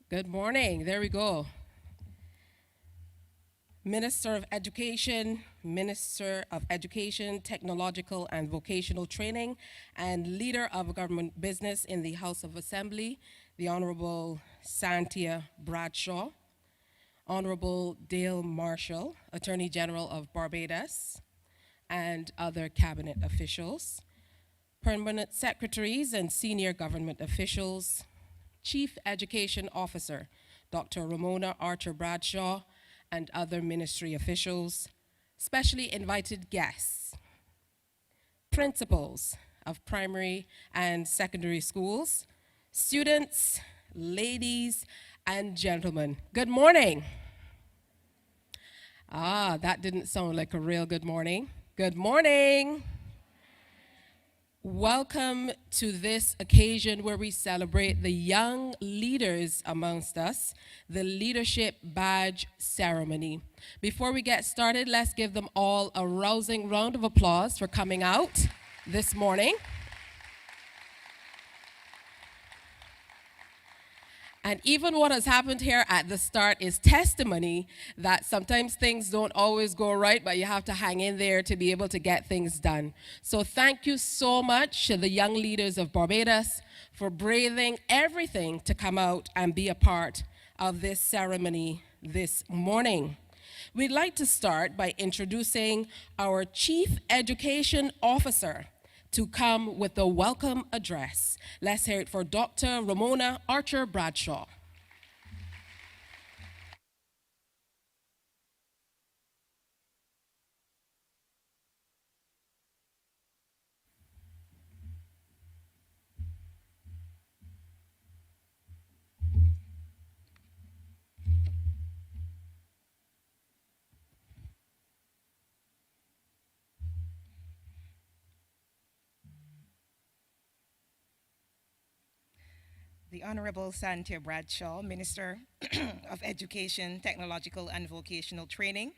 Good morning. There we go. Minister of Education, Technological and Vocational Training, and leader of government business in the House of Assembly, the Honorable Santia Bradshaw, Honorable Dale Marshall, Attorney General of Barbados, and other cabinet officials, permanent secretaries and senior government officials, Chief Education Officer, Dr. Ramona Archer Bradshaw, and other ministry officials, specially invited guests, principals of primary and secondary schools, students, ladies, and gentlemen. Good morning. That didn't sound like a real good morning. Good morning. Welcome to this occasion where we celebrate the young leaders amongst us, the Leadership Badge Ceremony. Before we get started, let's give them all a rousing round of applause for coming out this morning. And even what has happened here at the start is testimony that sometimes things don't always go right, but you have to hang in there to be able to get things done. So thank you so much to the young leaders of Barbados for braving everything to come out and be a part of this ceremony this morning. We'd like to start by introducing our Chief Education Officer to come with the welcome address. Let's hear it for Dr. Ramona Archer Bradshaw. The Honorable Santia Bradshaw, Minister of Education, Technological and Vocational Training,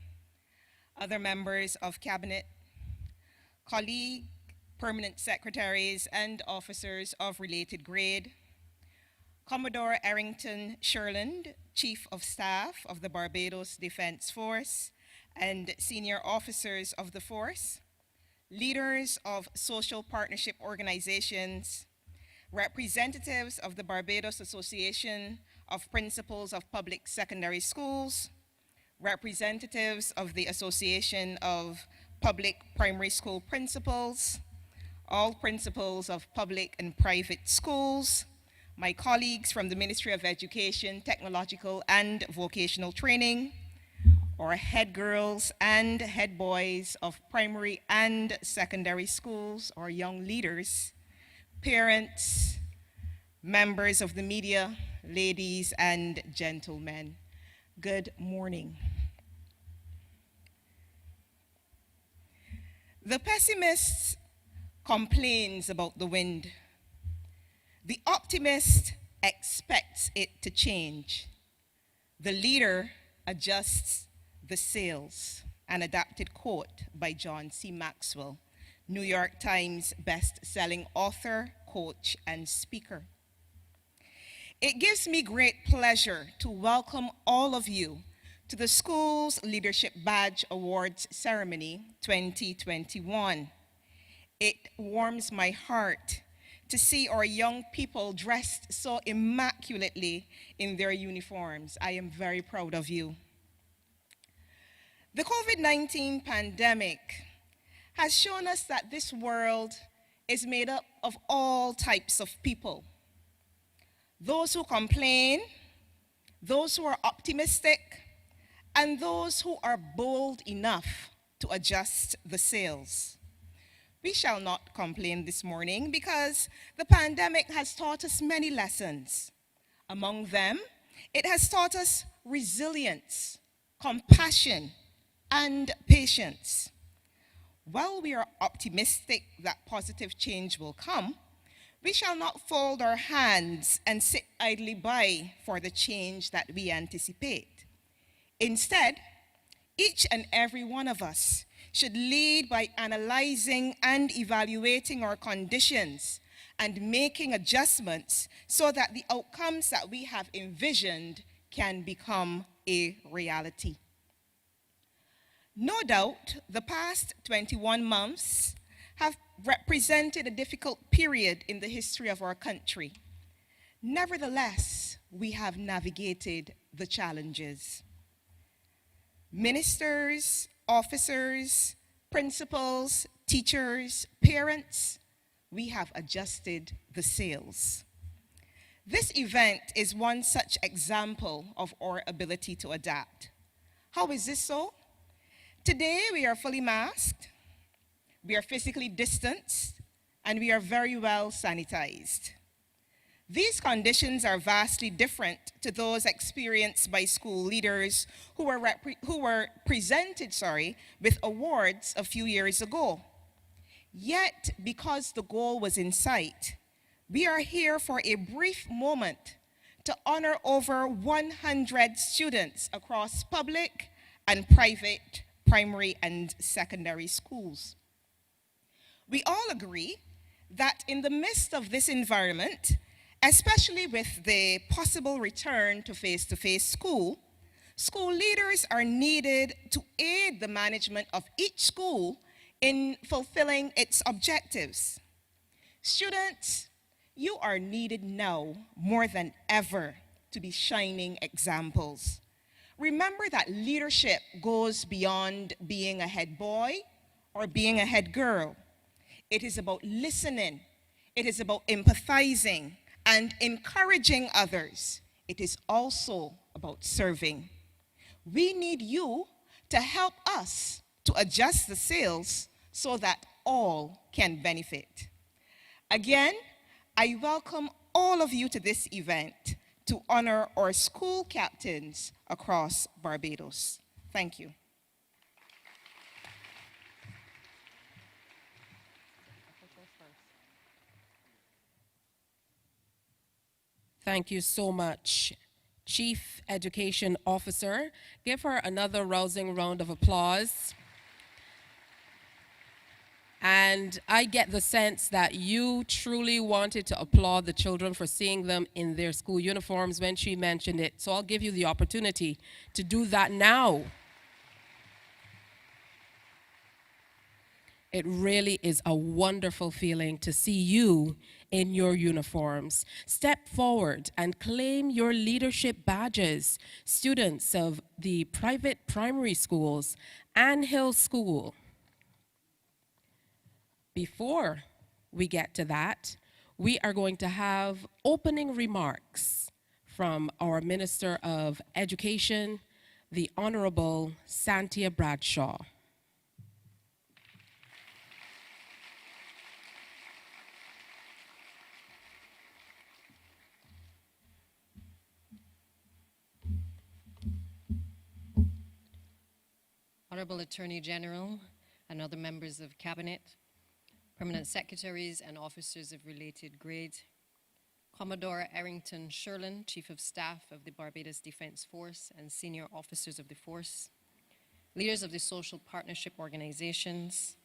other members of Cabinet, colleague, permanent secretaries, and officers of related grade, Commodore Errington Sherland, Chief of Staff of the Barbados Defense Force, and senior officers of the force, leaders of social partnership organizations, representatives of the Barbados Association of Principals of Public Secondary Schools, representatives of the Association of Public Primary School Principals, all principals of public and private schools, my colleagues from the Ministry of Education, Technological and Vocational Training, or head girls and head boys of primary and secondary schools, or young leaders, parents, members of the media, ladies and gentlemen, good morning. The pessimist complains about the wind. The optimist expects it to change. The leader adjusts the sails, an adapted quote by John C. Maxwell, New York Times best-selling author, coach, and speaker. It gives me great pleasure to welcome all of you to the school's Leadership Badge Awards Ceremony 2021. It warms my heart to see our young people dressed so immaculately in their uniforms. I am very proud of you. The COVID-19 pandemic has shown us that this world is made up of all types of people. Those who complain, those who are optimistic, and those who are bold enough to adjust the sails. We shall not complain this morning because the pandemic has taught us many lessons. Among them, it has taught us resilience, compassion, and patience. While we are optimistic that positive change will come, we shall not fold our hands and sit idly by for the change that we anticipate. Instead, each and every one of us should lead by analyzing and evaluating our conditions and making adjustments so that the outcomes that we have envisioned can become a reality. No doubt, the past 21 months have represented a difficult period in the history of our country. Nevertheless, we have navigated the challenges. Ministers, officers, principals, teachers, parents, we have adjusted the sails. This event is one such example of our ability to adapt. How is this so? Today, we are fully masked, we are physically distanced, and we are very well sanitized. These conditions are vastly different to those experienced by school leaders who were presented with awards a few years ago. Yet, because the goal was in sight, we are here for a brief moment to honor over 100 students across public and private primary and secondary schools. We all agree that in the midst of this environment, especially with the possible return to face-to-face school, school leaders are needed to aid the management of each school in fulfilling its objectives. Students, you are needed now more than ever to be shining examples. Remember that leadership goes beyond being a head boy or being a head girl. It is about listening. It is about empathizing and encouraging others. It is also about serving. We need you to help us to adjust the sails so that all can benefit. Again, I welcome all of you to this event to honor our school captains across Barbados. Thank you. Thank you so much, Chief Education Officer. Give her another rousing round of applause. And I get the sense that you truly wanted to applaud the children for seeing them in their school uniforms when she mentioned it. So I'll give you the opportunity to do that now. It really is a wonderful feeling to see you in your uniforms. Step forward and claim your leadership badges. Students of the private primary schools, Ann Hill School. Before we get to that, we are going to have opening remarks from our Minister of Education, the Honorable Santia Bradshaw. Honorable Attorney General and other members of Cabinet, permanent secretaries and officers of related grade, Commodore Errington Sherlin, Chief of Staff of the Barbados Defense Force and senior officers of the force, leaders of the social partnership organizations,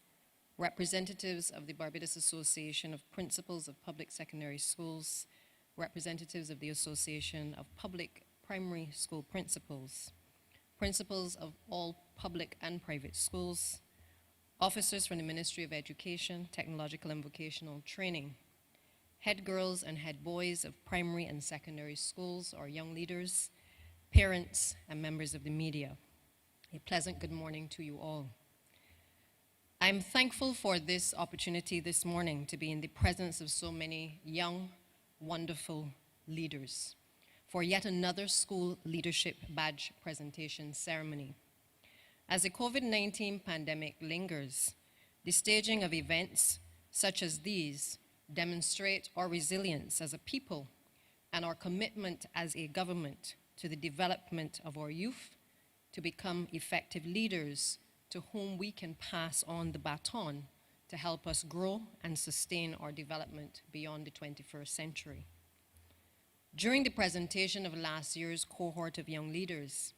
representatives of the Barbados Association of Principals of Public Secondary Schools, representatives of the Association of Public Primary School Principals, principals of all public and private schools, officers from the Ministry of Education, Technological and Vocational Training, head girls and head boys of primary and secondary schools or young leaders, parents, and members of the media. A pleasant good morning to you all. I'm thankful for this opportunity this morning to be in the presence of so many young, wonderful leaders for yet another school leadership badge presentation ceremony. As the COVID-19 pandemic lingers, the staging of events such as these demonstrate our resilience as a people and our commitment as a government to the development of our youth to become effective leaders to whom we can pass on the baton to help us grow and sustain our development beyond the 21st century. During the presentation of last year's cohort of young leaders,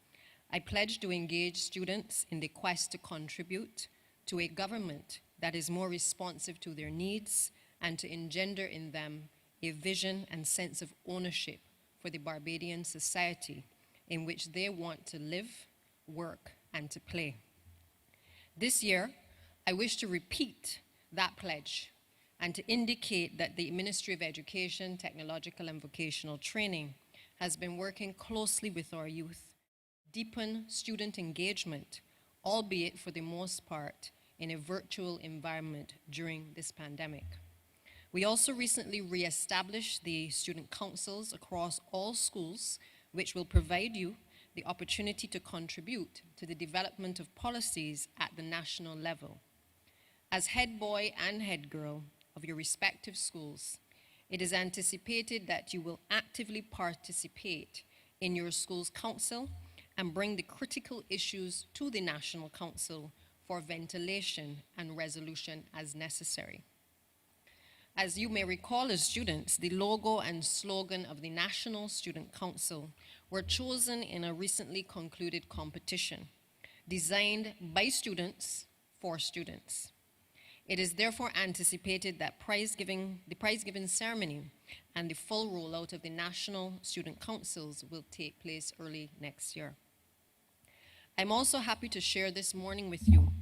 I pledged to engage students in the quest to contribute to a government that is more responsive to their needs and to engender in them a vision and sense of ownership for the Barbadian society in which they want to live, work, and to play. This year, I wish to repeat that pledge and to indicate that the Ministry of Education, Technological and Vocational Training has been working closely with our youth, deepen student engagement, albeit for the most part in a virtual environment during this pandemic. We also recently re-established the student councils across all schools, which will provide you the opportunity to contribute to the development of policies at the national level. As head boy and head girl of your respective schools, it is anticipated that you will actively participate in your school's council and bring the critical issues to the National Council for ventilation and resolution as necessary. As you may recall as students, the logo and slogan of the National Student Council were chosen in a recently concluded competition designed by students for students. It is therefore anticipated that the prize-giving ceremony and the full rollout of the National Student Councils will take place early next year. I'm also happy to share this morning with you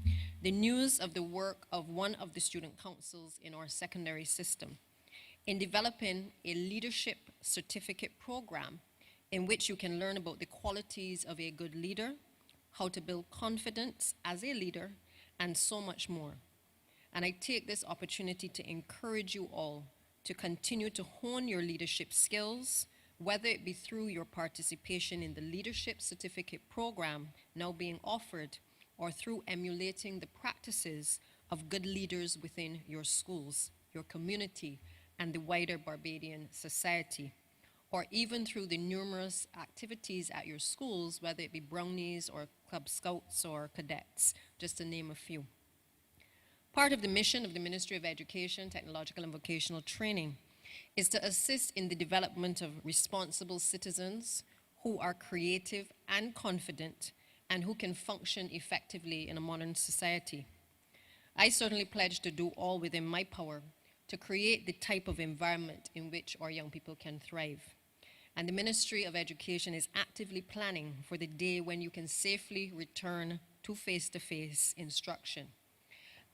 the news of the work of one of the student councils in our secondary system in developing a leadership certificate program in which you can learn about the qualities of a good leader, how to build confidence as a leader, and so much more. And I take this opportunity to encourage you all to continue to hone your leadership skills, whether it be through your participation in the Leadership Certificate Program now being offered, or through emulating the practices of good leaders within your schools, your community, and the wider Barbadian society, or even through the numerous activities at your schools, whether it be Brownies or Club Scouts or Cadets, just to name a few. Part of the mission of the Ministry of Education, Technological and Vocational Training is to assist in the development of responsible citizens who are creative and confident and who can function effectively in a modern society. I certainly pledge to do all within my power to create the type of environment in which our young people can thrive. And the Ministry of Education is actively planning for the day when you can safely return to face-to-face instruction.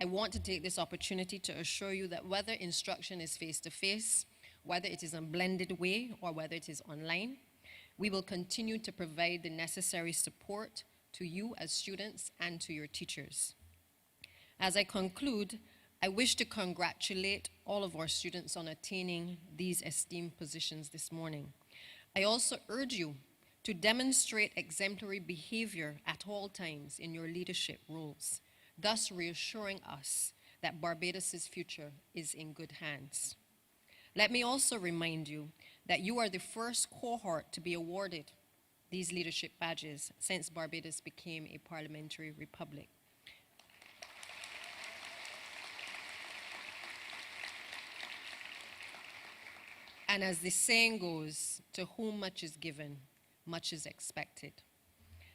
I want to take this opportunity to assure you that whether instruction is face-to-face, whether it is a blended way, or whether it is online, we will continue to provide the necessary support to you as students and to your teachers. As I conclude, I wish to congratulate all of our students on attaining these esteemed positions this morning. I also urge you to demonstrate exemplary behavior at all times in your leadership roles, thus reassuring us that Barbados' future is in good hands. Let me also remind you that you are the first cohort to be awarded these leadership badges since Barbados became a parliamentary republic. And as the saying goes, to whom much is given, much is expected.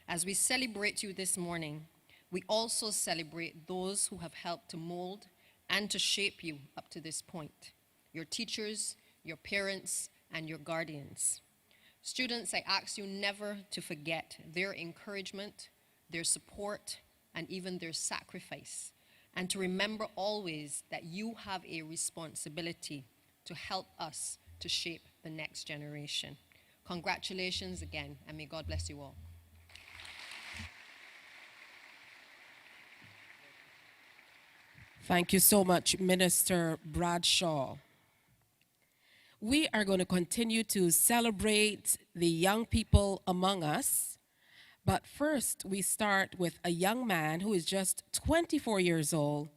As we celebrate you this morning, we also celebrate those who have helped to mold and to shape you up to this point: your teachers, your parents, and your guardians. Students, I ask you never to forget their encouragement, their support, and even their sacrifice, and to remember always that you have a responsibility to help us to shape the next generation. Congratulations again, and may God bless you all. Thank you so much, Minister Bradshaw. We are going to continue to celebrate the young people among us. But first, we start with a young man who is just 24 years old,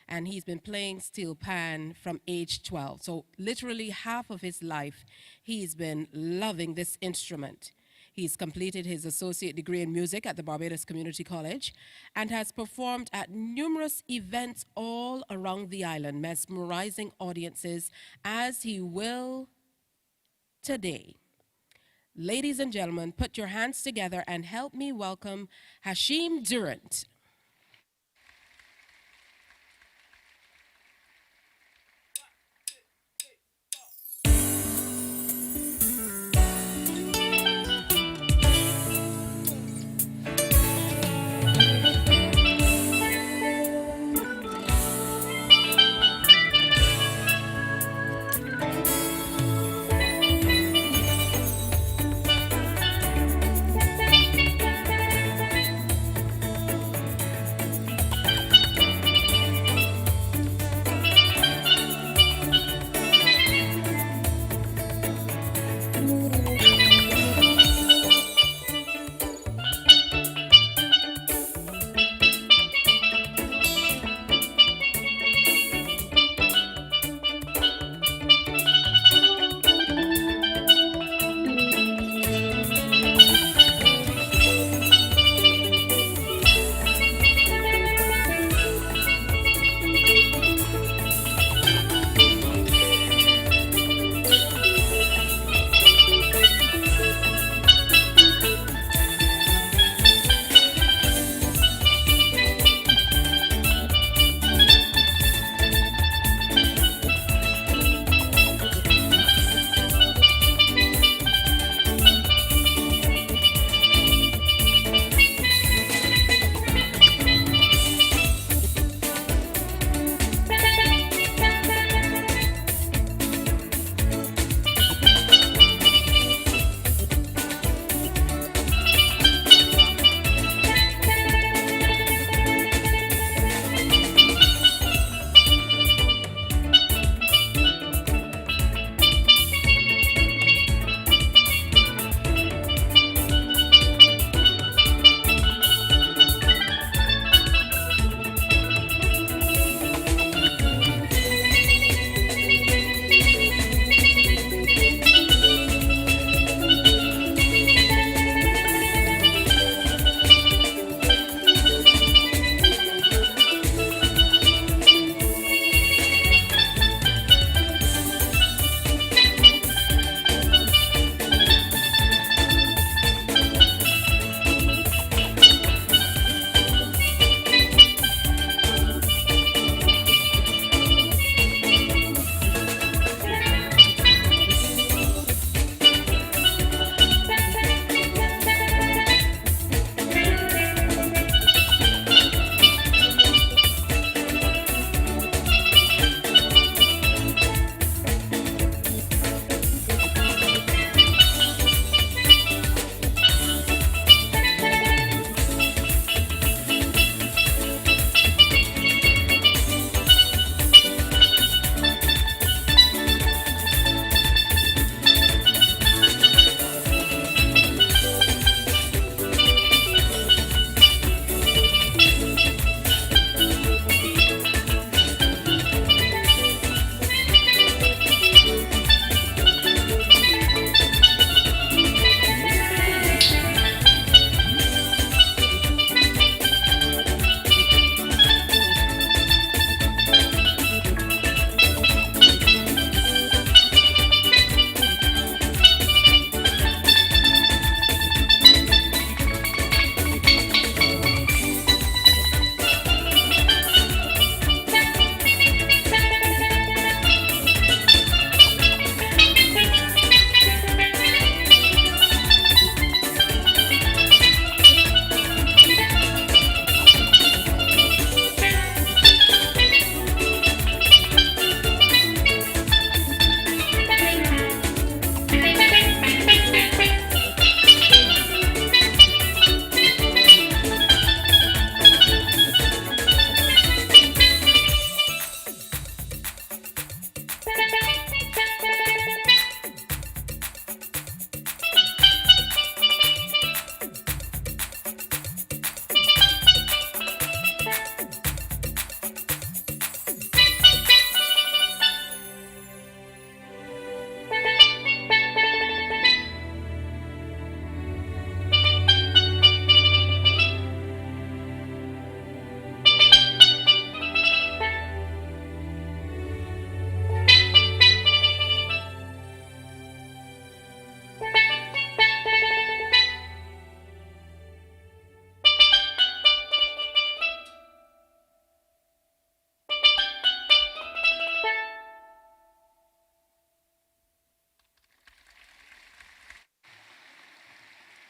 and he's been playing steel pan from age 12. So literally half of his life, he's been loving this instrument. He's completed his associate degree in music at the Barbados Community College and has performed at numerous events all around the island, mesmerizing audiences as he will today. Ladies and gentlemen, put your hands together and help me welcome Hashim Durant.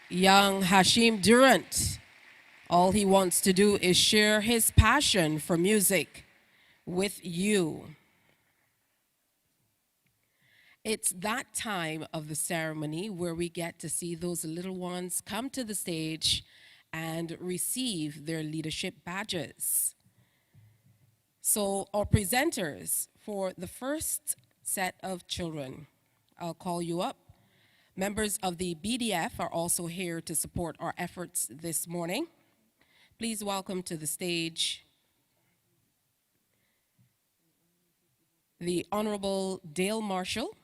Young Hashim Durant, all he wants to do is share his passion for music with you. It's that time of the ceremony where we get to see those little ones come to the stage and receive their leadership badges. So our presenters for the first set of children, I'll call you up. Members of the BDF are also here to support our efforts this morning. Please welcome to the stage the Honorable Dale Marshall,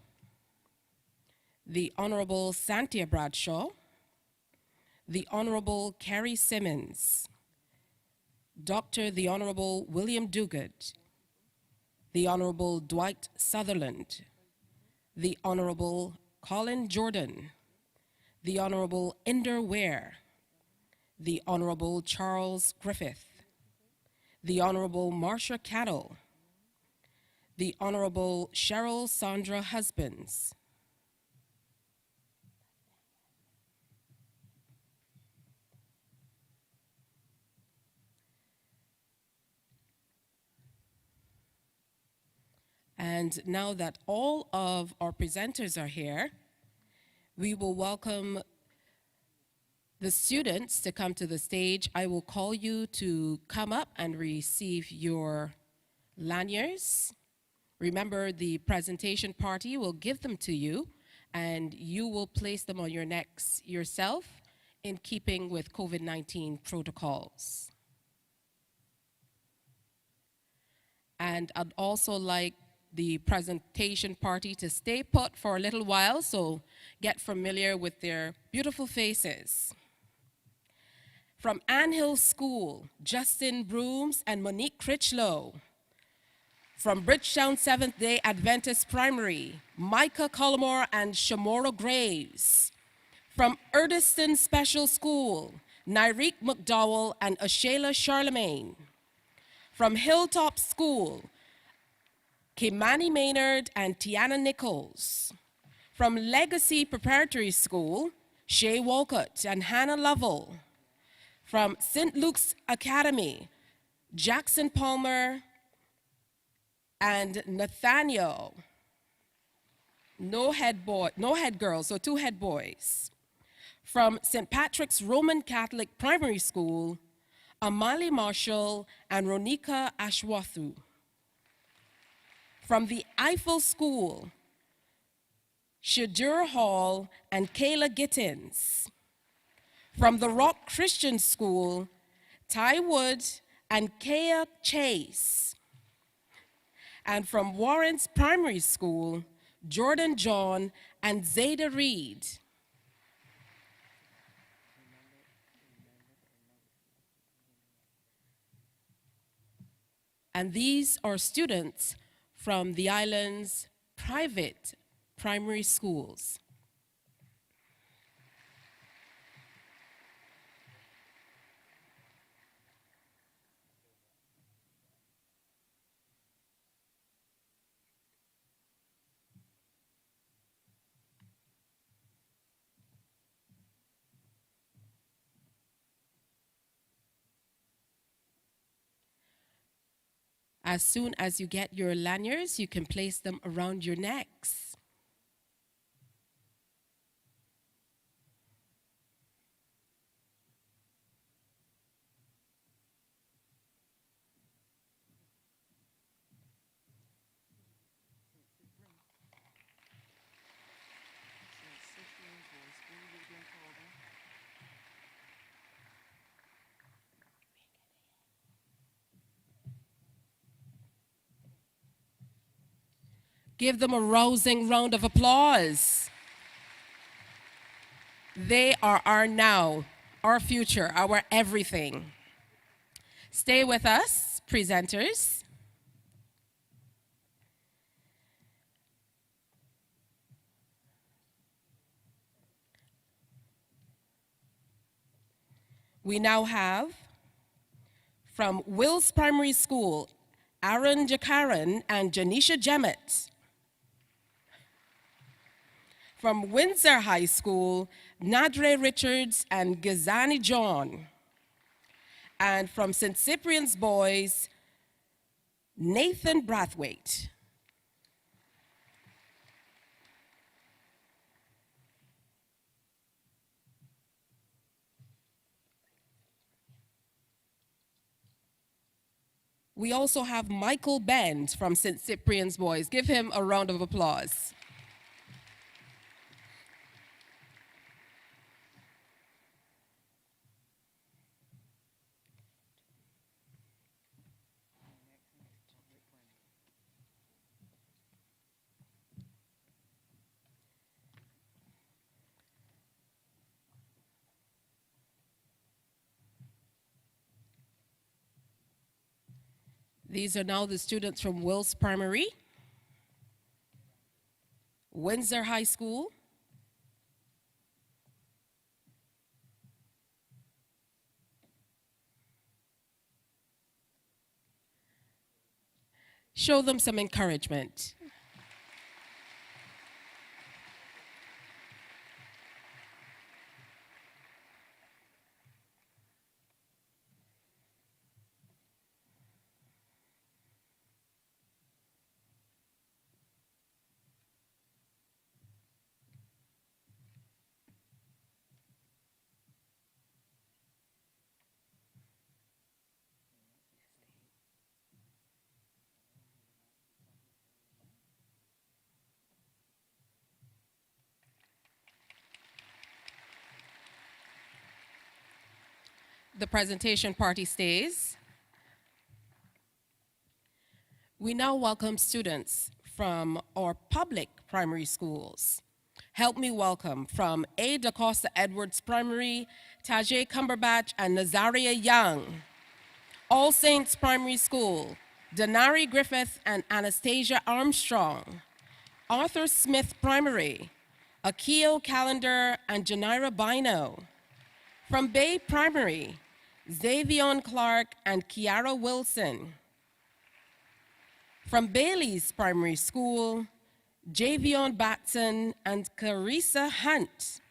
the Honorable Santia Bradshaw, the Honorable Carrie Simmons, Dr. the Honorable William Duguid, the Honorable Dwight Sutherland, the Honorable Colin Jordan, the Honorable Inder Ware, the Honorable Charles Griffith, the Honorable Marcia Cattle, the Honorable Cheryl Sandra Husbands, and now that all of our presenters are here, we will welcome the students to come to the stage. I will call you to come up and receive your lanyards. Remember, the presentation party will give them to you, and you will place them on your necks yourself in keeping with COVID-19 protocols. And I'd also like the presentation party to stay put for a little while, so get familiar with their beautiful faces. From Ann Hill School, Justin Brooms and Monique Critchlow. From Bridgetown Seventh-day Adventist Primary, Micah Collmore and Shamora Graves. From Erdiston Special School, Nyreek McDowell and Ashayla Charlemagne. From Hilltop School, Kimani Maynard and Tiana Nichols. From Legacy Preparatory School, Shay Walcott and Hannah Lovell. From St. Luke's Academy, Jackson Palmer and Nathaniel. No head girls, so 2 head boys. From St. Patrick's Roman Catholic Primary School, Amali Marshall and Ronika Ashwathu. From the Eiffel School, Shadur Hall and Kayla Gittins. From the Rock Christian School, Ty Wood and Kaya Chase. And from Warren's Primary School, Jordan John and Zayda Reed. And these are students from the island's private primary schools. As soon as you get your lanyards, you can place them around your necks. Give them a rousing round of applause. They are our now, our future, our everything. Stay with us, presenters. We now have from Wills Primary School, Aaron Jakaran and Janisha Jemmett. From Windsor High School, Nadre Richards and Gazani John. And from St. Cyprian's Boys, Nathan Brathwaite. We also have Michael Bend from St. Cyprian's Boys. Give him a round of applause. These are now the students from Wills Primary, Windsor High School, show them some encouragement. The presentation party stays. We now welcome students from our public primary schools. Help me welcome from A. DaCosta Edwards Primary, Tajay Cumberbatch and Nazaria Young. All Saints Primary School, Denari Griffith and Anastasia Armstrong. Arthur Smith Primary, Akio Calendar and Janira Bino. From Bay Primary, Xavion Clark and Kiara Wilson. From Bailey's Primary School, Javion Batson and Carissa Hunt.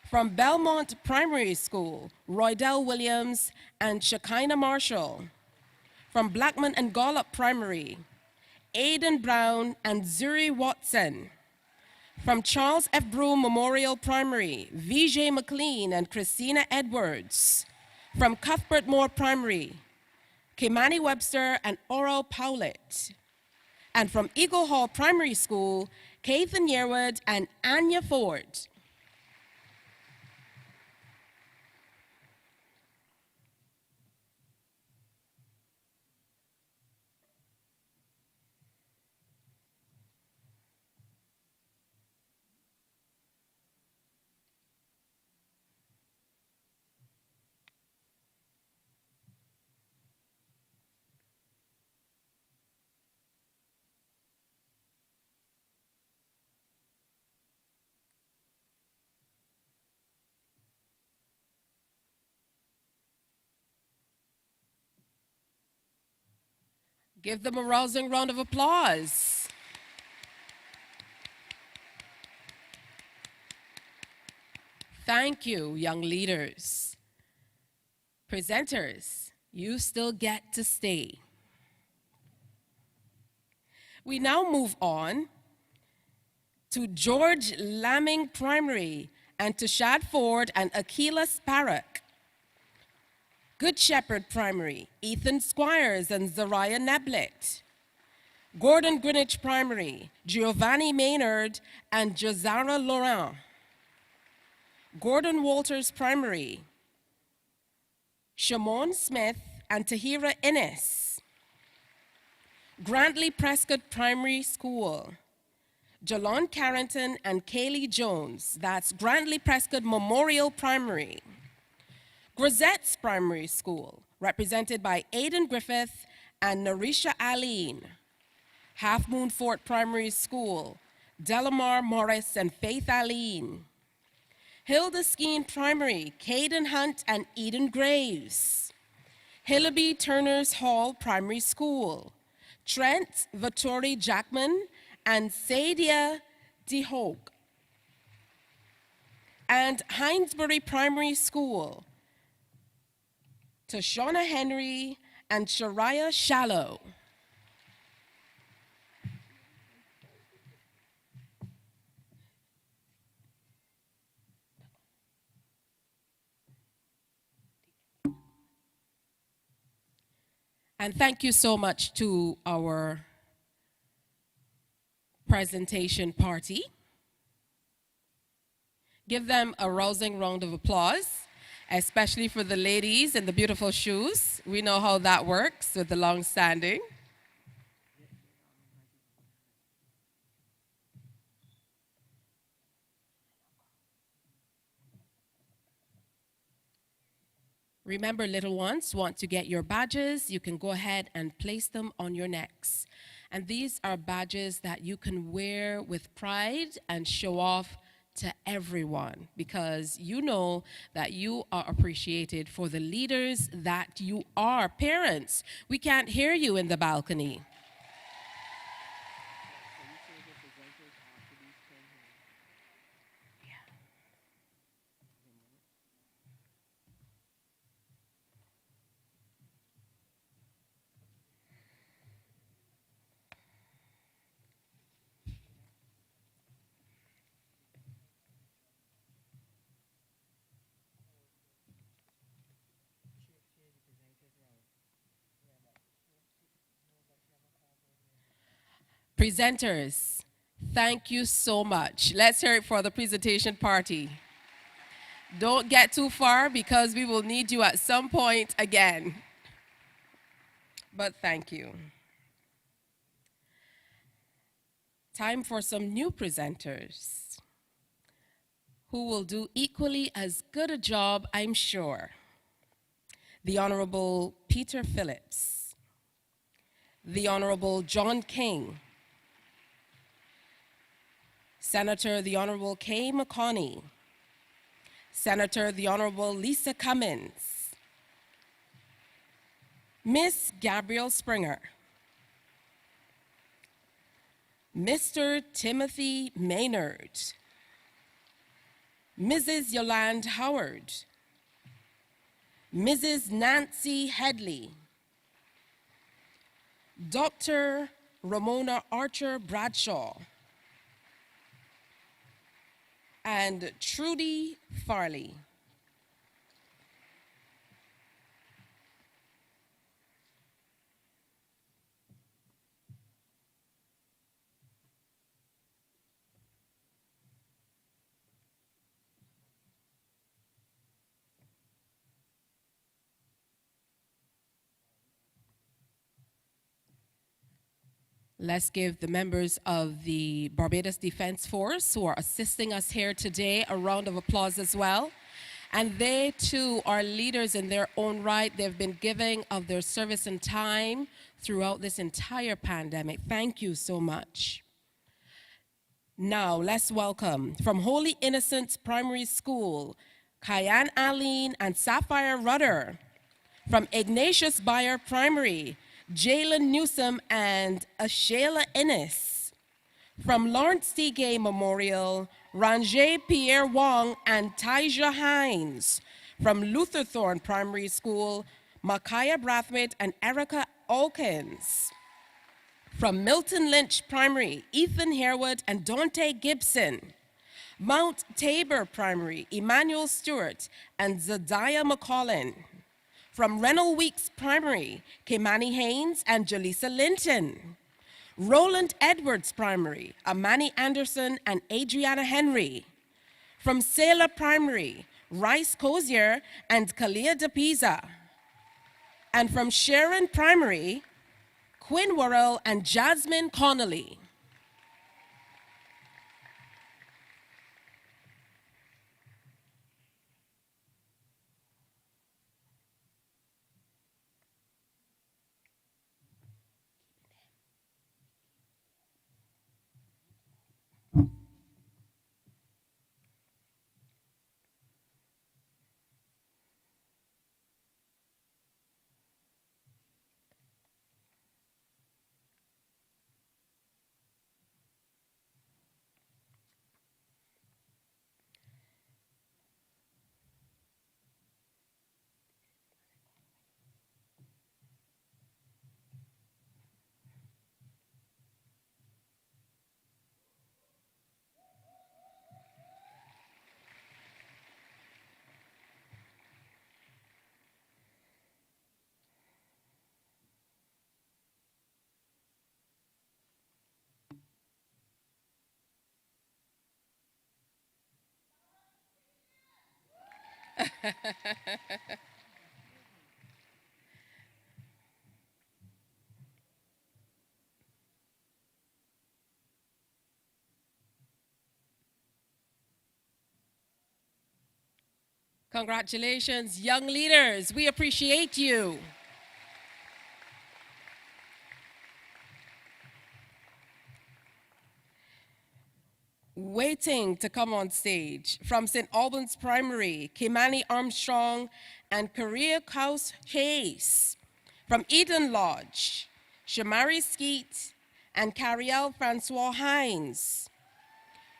From Belmont Primary School, Roydell Williams and Shekinah Marshall. From Blackman and Gollop Primary, Aidan Brown and Zuri Watson. From Charles F. Broom Memorial Primary, Vijay McLean and Christina Edwards. From Cuthbert Moore Primary, Kimani Webster and Oral Powlett. And from Eagle Hall Primary School, Kathan Yearwood and Anya Ford. Give them a rousing round of applause. Thank you, young leaders. Presenters, you still get to stay. We now move on to George Lamming Primary and to Shad Ford and Akila Sparrock. Good Shepherd Primary, Ethan Squires and Zariah Neblett. Gordon Greenwich Primary, Giovanni Maynard and Jazara Laurent. Gordon Walters Primary, Shamon Smith and Tahira Innes. Grantley Prescott Primary School, Jalon Carrington and Kaylee Jones. That's Grantley Prescott Memorial Primary. Grisette's Primary School, represented by Aidan Griffith and Narisha Aline. Half Moon Fort Primary School, Delamar Morris and Faith Aline. Hilda Skeen Primary, Caden Hunt and Eden Graves. Hillaby Turner's Hall Primary School, Trent Vittori Jackman and Sadia DeHogue. and Hinesbury Primary School, to Shauna Henry and Shariah Shallow. And thank you so much to our presentation party. Give them a rousing round of applause, especially for the ladies in the beautiful shoes. We know how that works with the long standing. Remember, little ones, once you get your badges, you can go ahead and place them on your necks. And these are badges that you can wear with pride and show off to everyone, because you know that you are appreciated for the leaders that you are. Parents, we can't hear you in the balcony. Presenters, thank you so much. Let's hear it for the presentation party. Don't get too far because we will need you at some point again. But thank you. Time for some new presenters who will do equally as good a job, I'm sure. The Honorable Peter Phillips, the Honorable John King, Senator the Honorable Kay McConney, Senator the Honorable Lisa Cummins, Miss Gabrielle Springer, Mr. Timothy Maynard, Mrs. Yolande Howard, Mrs. Nancy Headley, Dr. Ramona Archer Bradshaw, and Trudy Farley. Let's give the members of the Barbados Defense Force who are assisting us here today a round of applause as well. And they too are leaders in their own right. They've been giving of their service and time throughout this entire pandemic. Thank you so much. Now let's welcome from Holy Innocents Primary School, Kyan Aline and Sapphire Rudder. From Ignatius Bayer Primary, Jalen Newsom and Ashayla Innes. From Lawrence T. Gay Memorial, Ranger Pierre Wong and Tyja Hines. From Luther Thorne Primary School, Makaya Brathwaite and Erica Elkins. From Milton Lynch Primary, Ethan Harewood and Dante Gibson. Mount Tabor Primary, Emmanuel Stewart and Zadiah McCollin. From Rennell Weeks Primary, Kimani Haynes and Jaleesa Linton. Roland Edwards Primary, Amani Anderson and Adriana Henry. From Sailor Primary, Rice Cozier and Kalia DePisa. And from Sharon Primary, Quinn Worrell and Jasmine Connolly. Congratulations, young leaders. We appreciate you. Waiting to come on stage from St. Albans Primary, Kimani Armstrong and Korea House Chase. From Eden Lodge, Shamari Skeet and Cariel Francois Hines.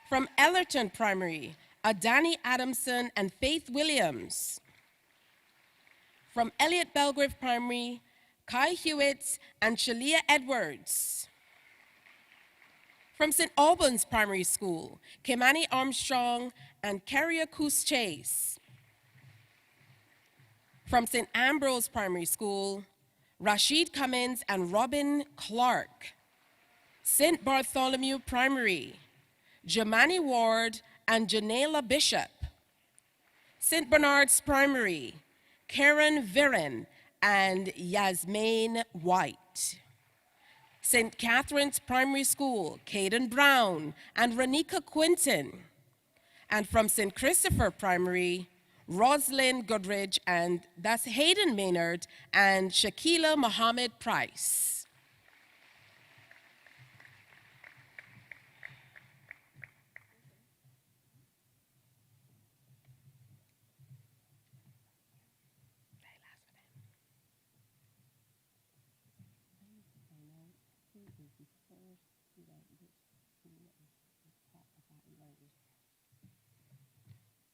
From Ellerton Primary, Adani Adamson and Faith Williams. From Elliott Belgrave Primary, Kai Hewitt and Shalia Edwards. From St. Albans Primary School, Kimani Armstrong and Kyriakus Chase. From St. Ambrose Primary School, Rashid Cummins and Robin Clark. St. Bartholomew Primary, Jamani Ward and Janela Bishop. St. Bernard's Primary, Karen Viren and Yasmin White. St. Catherine's Primary School, Caden Brown and Ranika Quinton. And from St. Christopher Primary, Roslyn Goodridge, and that's Hayden Maynard and Shakila Mohammed Price.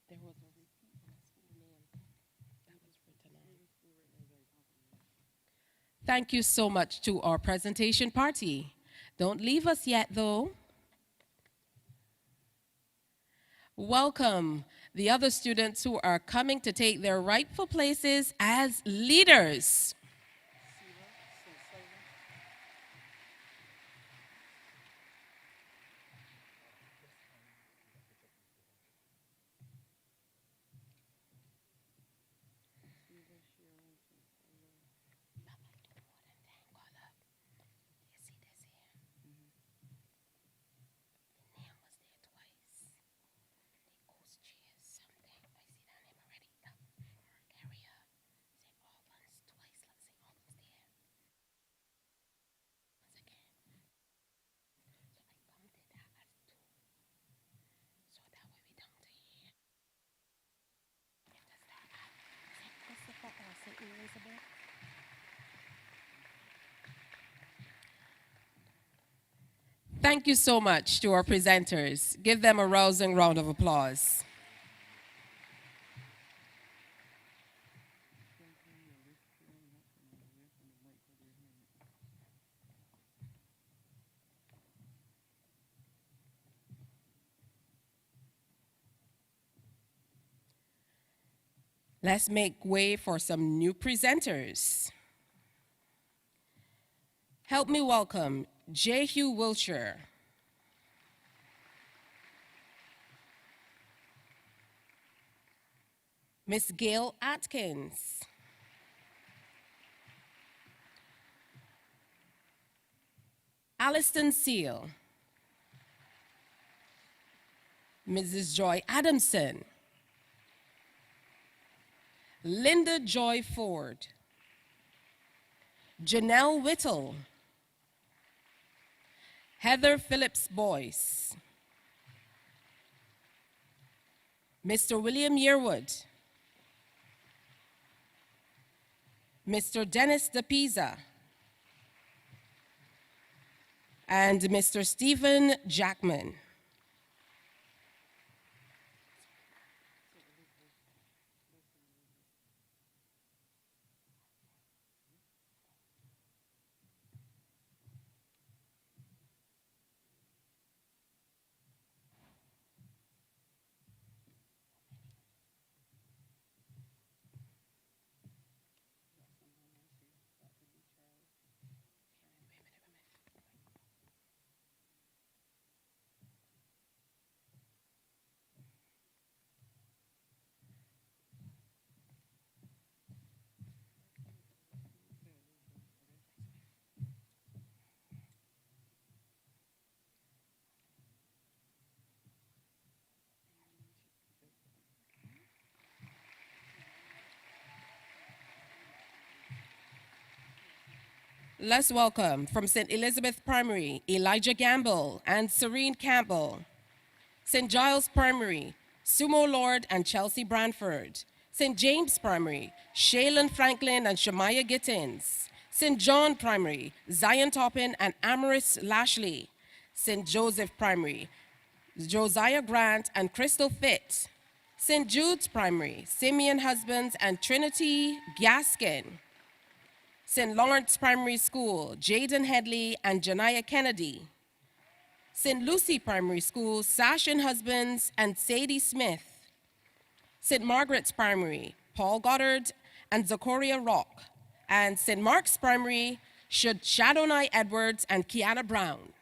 There was a repeat in the school name that was written on. Thank you so much to our presentation party. Don't leave us yet, though. Welcome the other students who are coming to take their rightful places as leaders. Thank you so much to our presenters. Give them a rousing round of applause. Let's make way for some new presenters. Help me welcome Jehu Wilshire. Miss Gail Atkins. Alliston Seal. Mrs. Joy Adamson. Linda Joy Ford. Janelle Whittle. Heather Phillips Boyce. Mr. William Yearwood. Mr. Dennis DePisa. And Mr. Stephen Jackman. Let's welcome from St. Elizabeth Primary, Elijah Gamble and Serene Campbell. St. Giles Primary, Sumo Lord and Chelsea Branford. St. James Primary, Shaylin Franklin and Shamaya Gittins. St. John Primary, Zion Toppin and Amaris Lashley. St. Joseph Primary, Josiah Grant and Crystal Fitt. St. Jude's Primary, Simeon Husbands and Trinity Gaskin. St. Lawrence Primary School, Jaden Headley and Janiyah Kennedy. St. Lucy Primary School, Sashin Husbands and Sadie Smith. St. Margaret's Primary, Paul Goddard and Zachoria Rock. And St. Mark's Primary, Shadonai Edwards and Kiana Brown.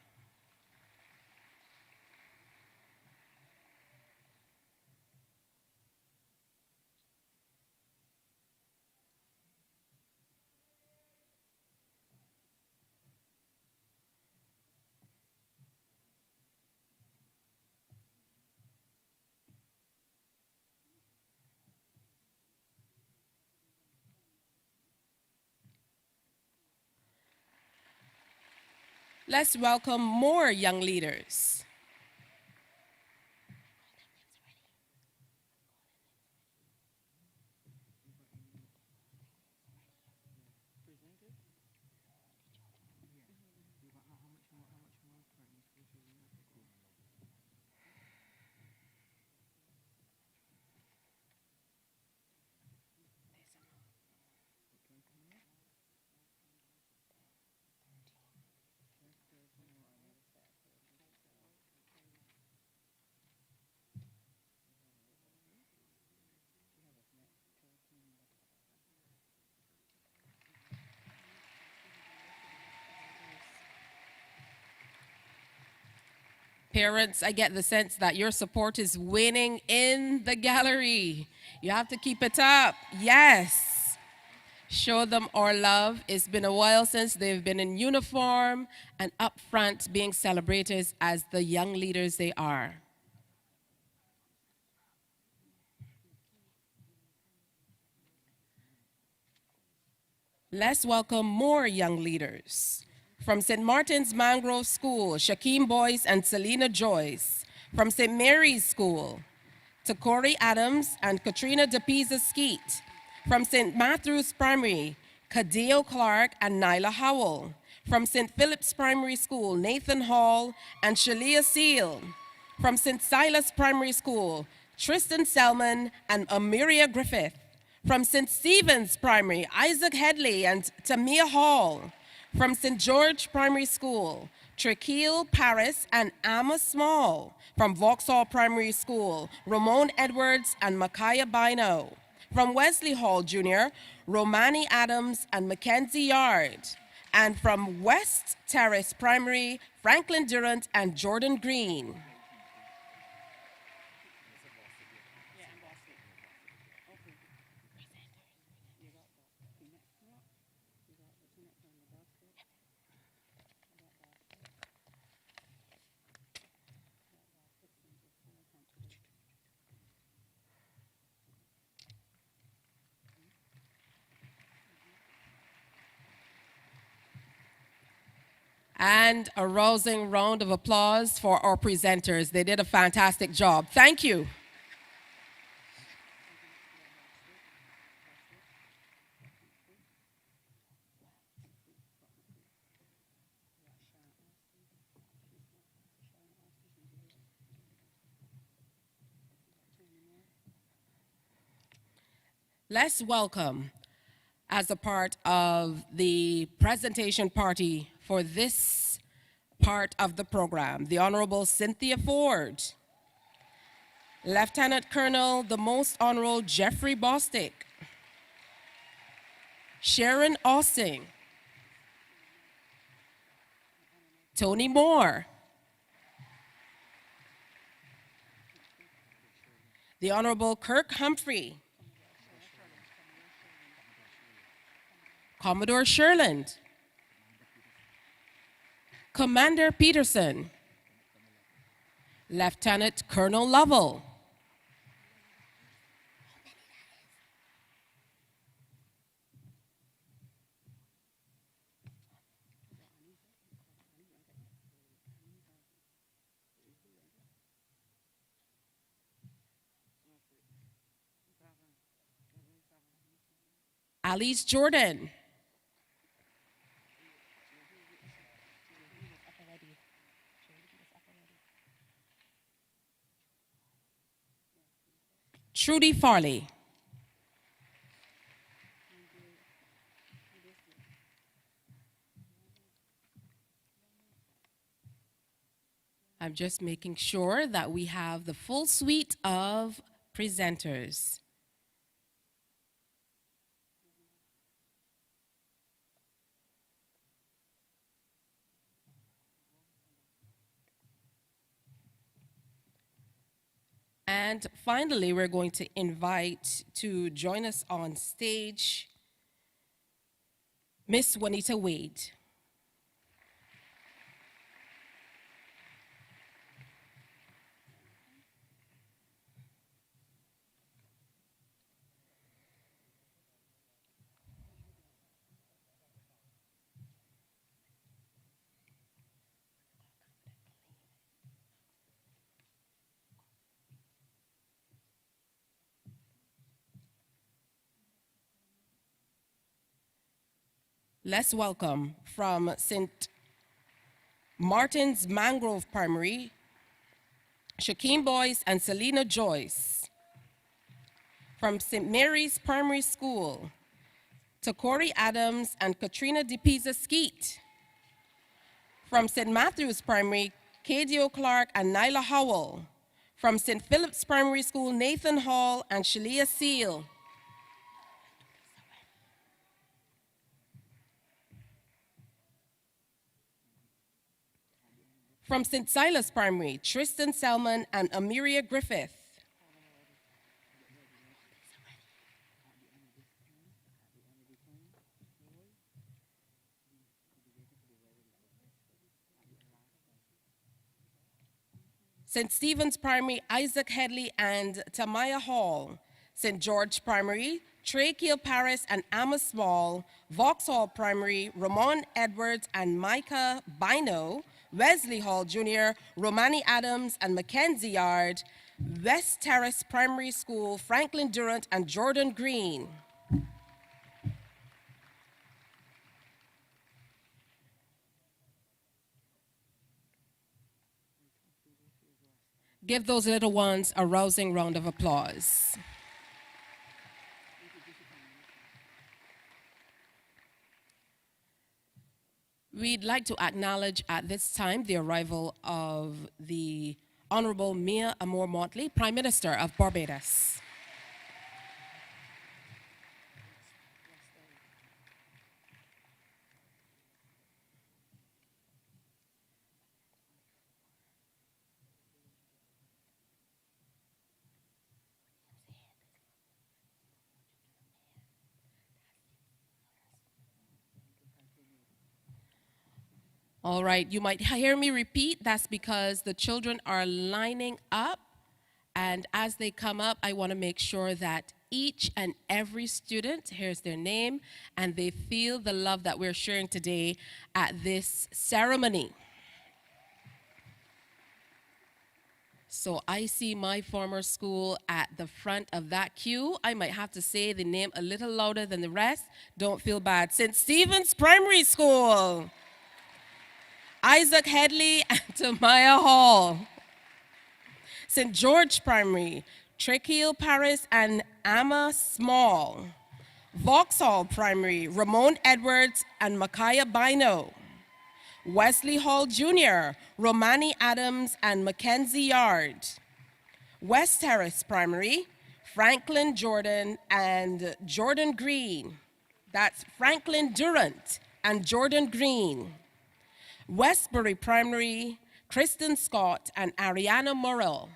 Let's welcome more young leaders. Parents, I get the sense that your support is winning in the gallery. You have to keep it up. Yes. Show them our love. It's been a while since they've been in uniform and up front being celebrated as the young leaders they are. Let's welcome more young leaders. From St. Martin's Mangrove School, Shaquem Boyce and Selena Joyce. From St. Mary's School, to Corey Adams and Katrina DePisa Skeet. From St. Matthew's Primary, Kadeo Clark and Nyla Howell. From St. Philip's Primary School, Nathan Hall and Shalia Seal. From St. Silas Primary School, Tristan Selman and Amiria Griffith. From St. Stephen's Primary, Isaac Headley and Tamia Hall. From St. George Primary School, Trakeel Paris and Amma Small. From Vauxhall Primary School, Ramon Edwards and Micaiah Bino. From Wesley Hall Jr., Romani Adams and Mackenzie Yard. And from West Terrace Primary, Franklin Durant and Jordan Green. And a rousing round of applause for our presenters. They did a fantastic job. Thank you. Let's welcome, as a part of the presentation party for this part of the program, the Honorable Cynthia Ford, Lieutenant Colonel the Most Honorable Jeffrey Bostick, Sharon Austin, Tony Moore, the Honorable Kirk Humphrey, Commodore Sherland, Commander Peterson, Lieutenant Colonel Lovell, Alice Jordan. Trudy Farley. I'm just making sure that we have the full suite of presenters. And finally, we're going to invite to join us on stage Miss Juanita Wade. Let's welcome from St. Martin's Mangrove Primary, Shaquem Boyce and Selena Joyce. From St. Mary's Primary School, Takori Adams and Katrina DePisa Skeet. From St. Matthew's Primary, Kadio Clark and Nyla Howell. From St. Philip's Primary School, Nathan Hall and Shalia Seal. From St. Silas Primary, Tristan Selman and Amiria Griffith. St. Stephen's Primary, Isaac Headley and Tamaya Hall. St. George Primary, Trey Keel Paris and Amma Small. Vauxhall Primary, Ramon Edwards and Micah Bino. Wesley Hall Jr., Romani Adams and Mackenzie Yard. West Terrace Primary School, Franklin Durant and Jordan Green. Give those little ones a rousing round of applause. We'd like to acknowledge at this time the arrival of the Honorable Mia Amour Motley, Prime Minister of Barbados. All right, you might hear me repeat. That's because the children are lining up. And as they come up, I want to make sure that each and every student hears their name and they feel the love that we're sharing today at this ceremony. So I see my former school at the front of that queue. I might have to say the name a little louder than the rest. Don't feel bad. St. Stephen's Primary School. Isaac Headley and Tamaya Hall. St. George Primary, Trekeel Paris and Amma Small. Vauxhall Primary, Ramon Edwards and Micaiah Bino. Wesley Hall Jr., Romani Adams and Mackenzie Yard. West Terrace Primary, Franklin Jordan and Jordan Green. That's Franklin Durant and Jordan Green. Westbury Primary, Kristen Scott and Ariana Morrell.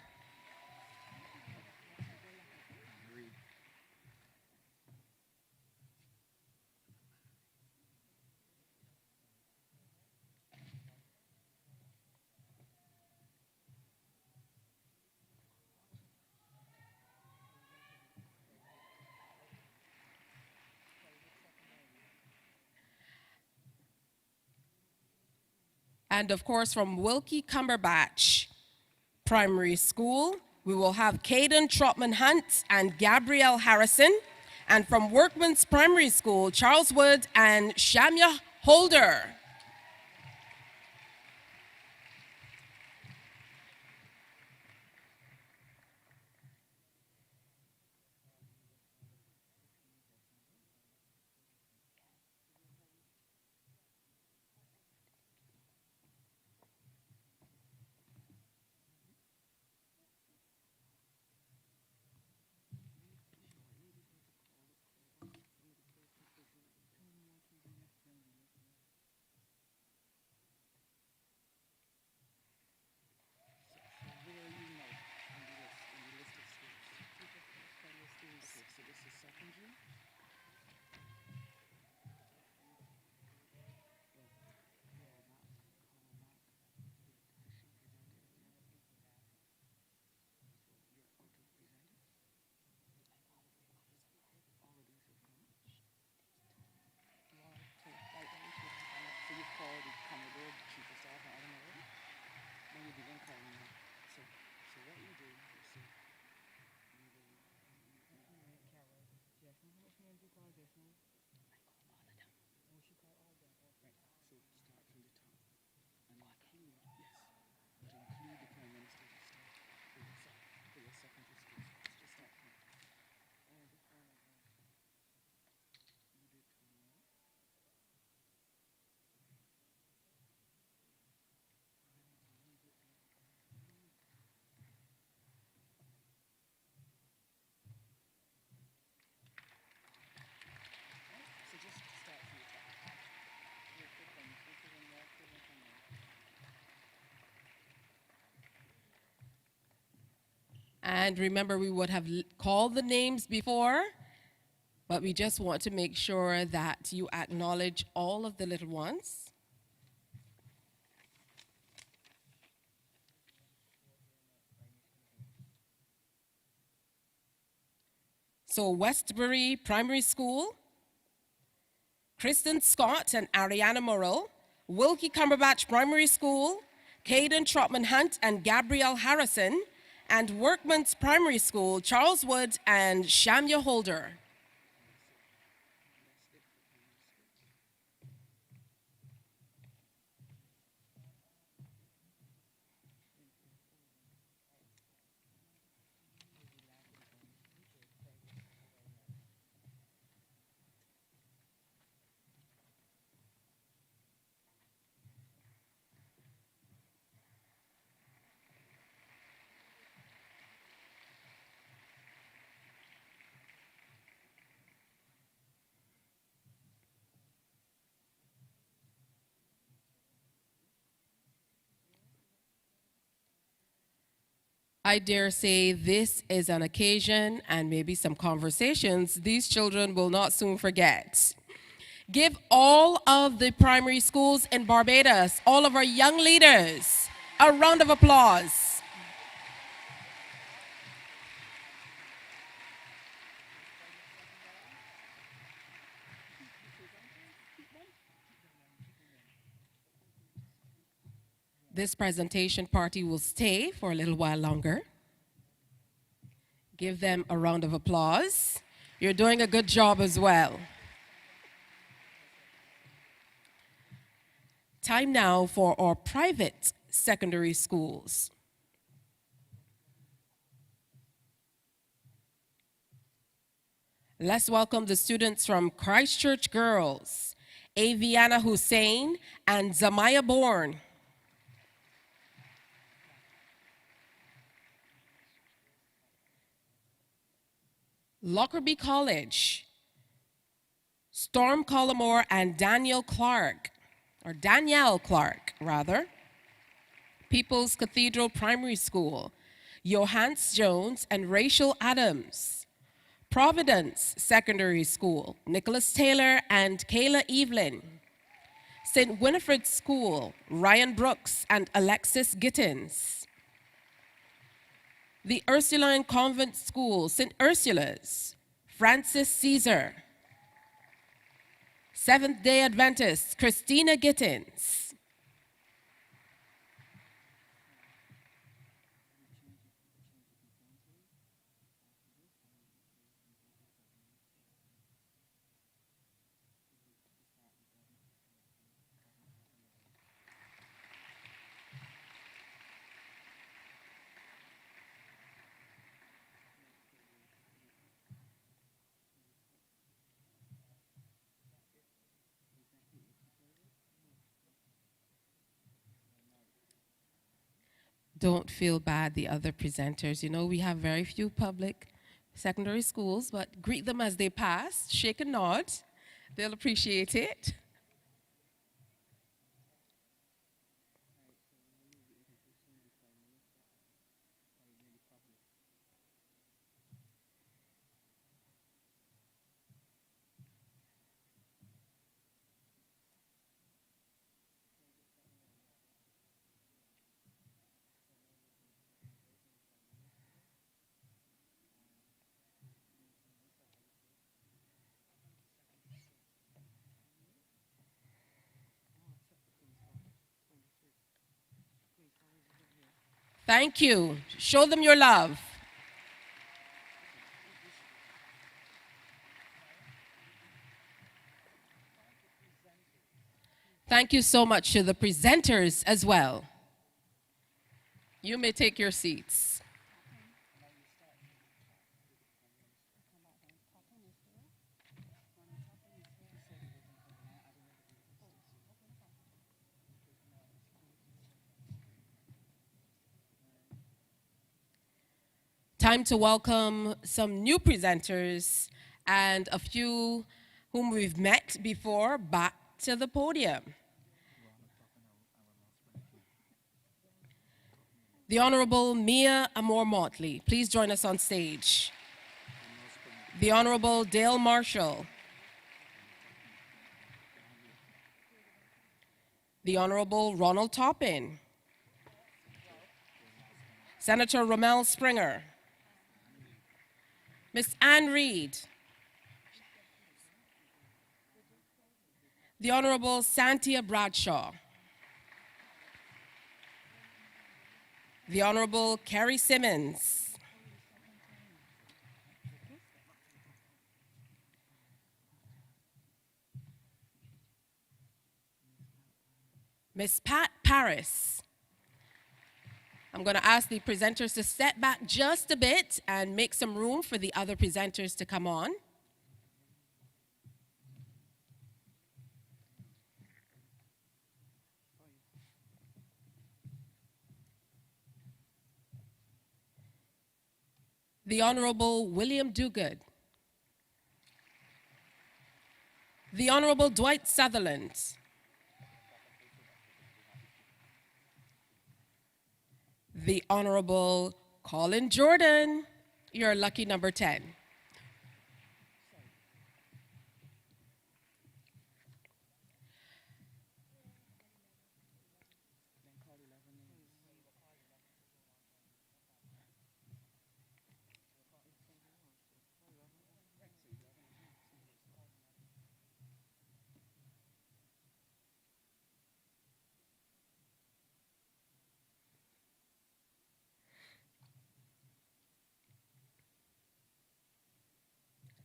And of course, from Wilkie Cumberbatch Primary School, we will have Caden Trotman Hunt and Gabrielle Harrison. And from Workman's Primary School, Charles Wood and Shamya Holder. And remember, we would have called the names before, but we just want to make sure that you acknowledge all of the little ones. So Westbury Primary School, Kristen Scott and Ariana Morrill, Wilkie Cumberbatch Primary School, Caden Trotman Hunt and Gabrielle Harrison, and Workman's Primary School, Charles Wood and Shamya Holder. I dare say this is an occasion and maybe some conversations these children will not soon forget. Give all of the primary schools in Barbados, all of our young leaders, a round of applause. This presentation party will stay for a little while longer. Give them a round of applause. You're doing a good job as well. Time now for our private secondary schools. Let's welcome the students from Christchurch Girls, Aviana Hussein and Zamaya Bourne. Lockerbie College, Storm Collymore and Danielle Clark. People's Cathedral Primary School, Johannes Jones and Rachel Adams. Providence Secondary School, Nicholas Taylor and Kayla Evelyn. St. Winifred School, Ryan Brooks and Alexis Gittins. The Ursuline Convent School, St. Ursula's, Francis Caesar. Seventh-day Adventists, Christina Gittins. Don't feel bad, the other presenters. You know, we have very few public secondary schools, but greet them as they pass, shake a nod. They'll appreciate it. Thank you. Show them your love. Thank you so much to the presenters as well. You may take your seats. Time to welcome some new presenters and a few whom we've met before back to the podium. The Honorable Mia Amor-Motley, please join us on stage. The Honorable Dale Marshall. The Honorable Ronald Toppin. Senator Rommel Springer. Miss Ann Reed. The Honorable Santia Bradshaw. The Honorable Carrie Simmons. Miss Pat Paris. I'm going to ask the presenters to step back just a bit and make some room for the other presenters to come on. The Honorable William Duguid. The Honorable Dwight Sutherland. The Honorable Colin Jordan. You're lucky number 10.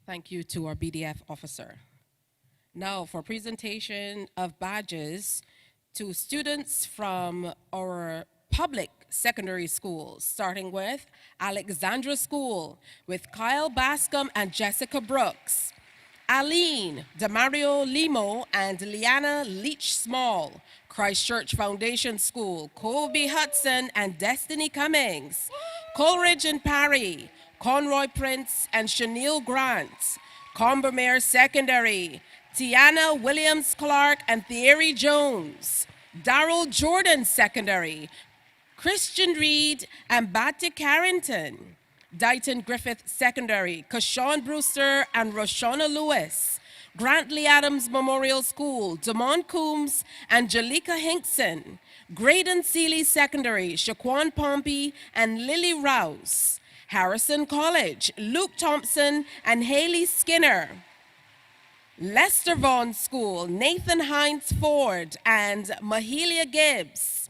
Thank you to our BDF officer. Now for presentation of badges to students from our public secondary schools, starting with Alexandra School with Kyle Bascom and Jessica Brooks. Aline Damario Limo and Liana Leach Small, Christchurch Foundation School, Kobe Hudson and Destiny Cummings. Coleridge and Parry, Conroy Prince and Chanel Grant. Combermere Secondary, Tiana Williams Clark and Thierry Jones. Darrell Jordan Secondary, Christian Reed and Batty Carrington. Dighton Griffith Secondary, Kashawn Brewster and Roshana Lewis. Grantley Adams Memorial School, Damon Coombs and Jalika Hinkson. Graydon Seeley Secondary, Shaquan Pompey and Lily Rouse. Harrison College, Luke Thompson and Haley Skinner. Lester Vaughan School, Nathan Hines Ford and Mahalia Gibbs.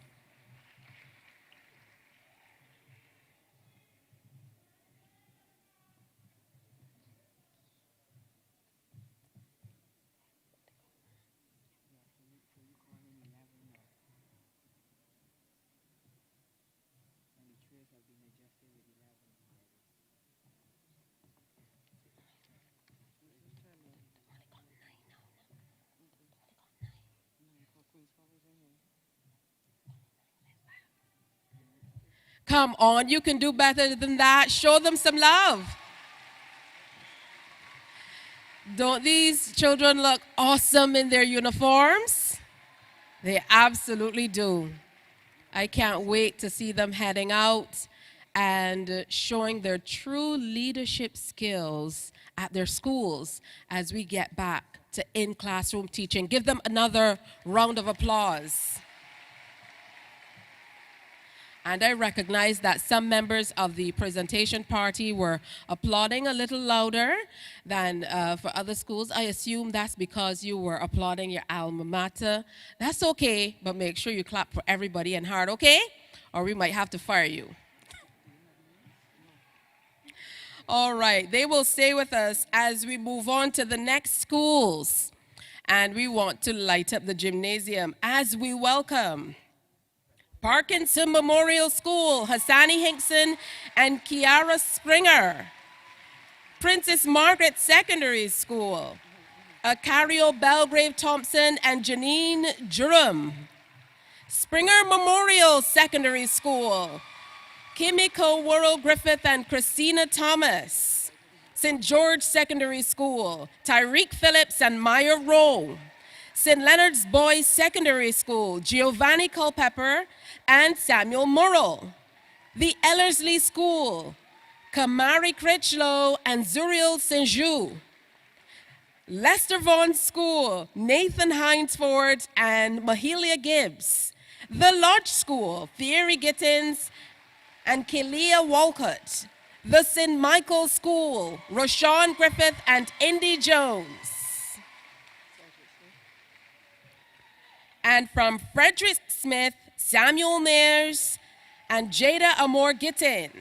Come on, you can do better than that. Show them some love. Don't these children look awesome in their uniforms? They absolutely do. I can't wait to see them heading out and showing their true leadership skills at their schools as we get back to in-classroom teaching. Give them another round of applause. And I recognize that some members of the presentation party were applauding a little louder than for other schools. I assume that's because you were applauding your alma mater. That's okay, but make sure you clap for everybody and hard, okay? Or we might have to fire you. All right, they will stay with us as we move on to the next schools. And we want to light up the gymnasium as we welcome Parkinson Memorial School, Hassani Hinkson and Kiara Springer. Princess Margaret Secondary School, Acario Belgrave Thompson and Janine Durham. Springer Memorial Secondary School, Kimiko Worrell Griffith and Christina Thomas. St. George Secondary School, Tyreek Phillips and Maya Rowe. St. Leonard's Boys Secondary School, Giovanni Culpepper and Samuel Morrill. The Ellerslie School, Kamari Critchlow and Zuriel Saint-Jou. Lester Vaughan School, Nathan Hinesford and Mahalia Gibbs. The Lodge School, Thierry Gittins and Kelia Walcott. The St. Michael's School, Rashawn Griffith and Indy Jones. And from Frederick Smith, Samuel Nares and Jada Amor Gittins.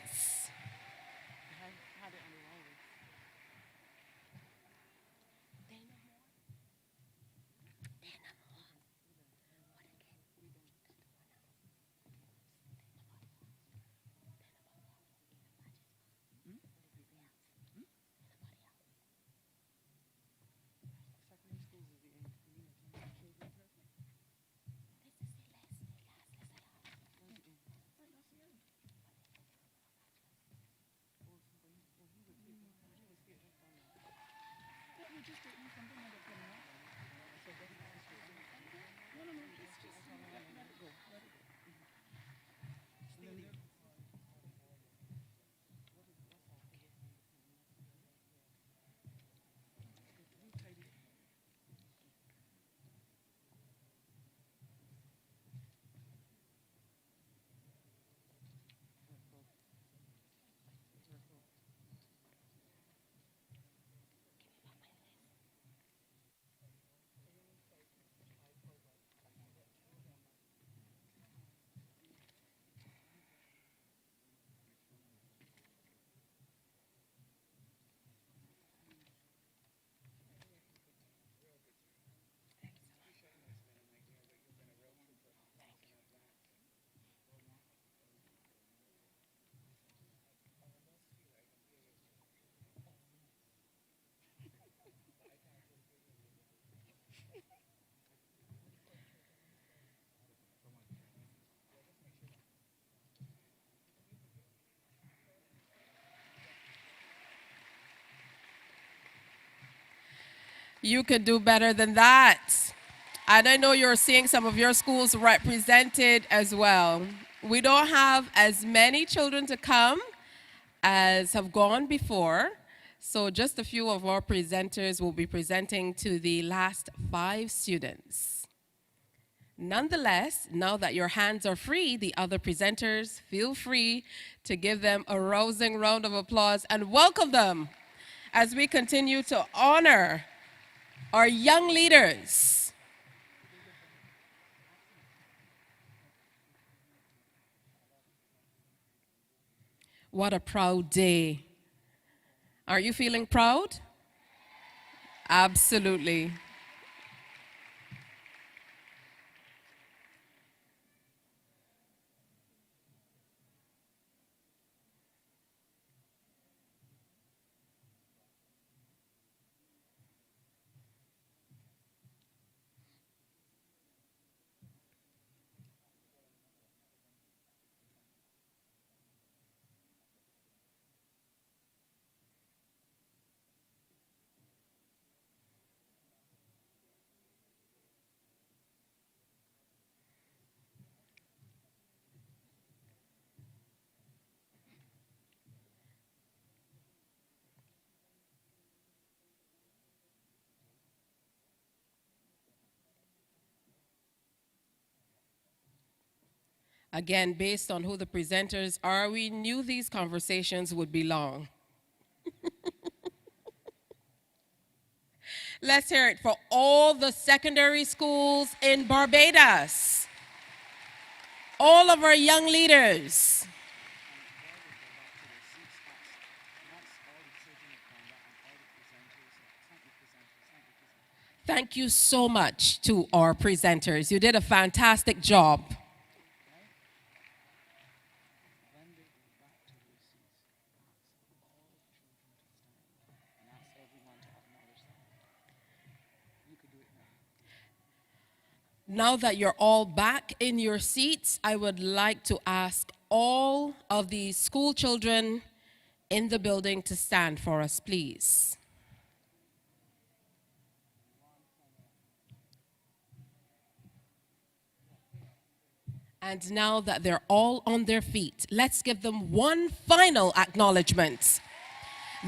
You could do better than that. And I know you're seeing some of your schools represented as well. We don't have as many children to come as have gone before. So just a few of our presenters will be presenting to the last 5 students. Nonetheless, now that your hands are free, the other presenters, feel free to give them a rousing round of applause and welcome them as we continue to honor our young leaders. What a proud day. Are you feeling proud? Absolutely. Again, based on who the presenters are, we knew these conversations would be long. Let's hear it for all the secondary schools in Barbados. All of our young leaders. Thank you so much to our presenters. You did a fantastic job. Now that you're all back in your seats, I would like to ask all of the school children in the building to stand for us, please. And now that they're all on their feet, let's give them one final acknowledgement.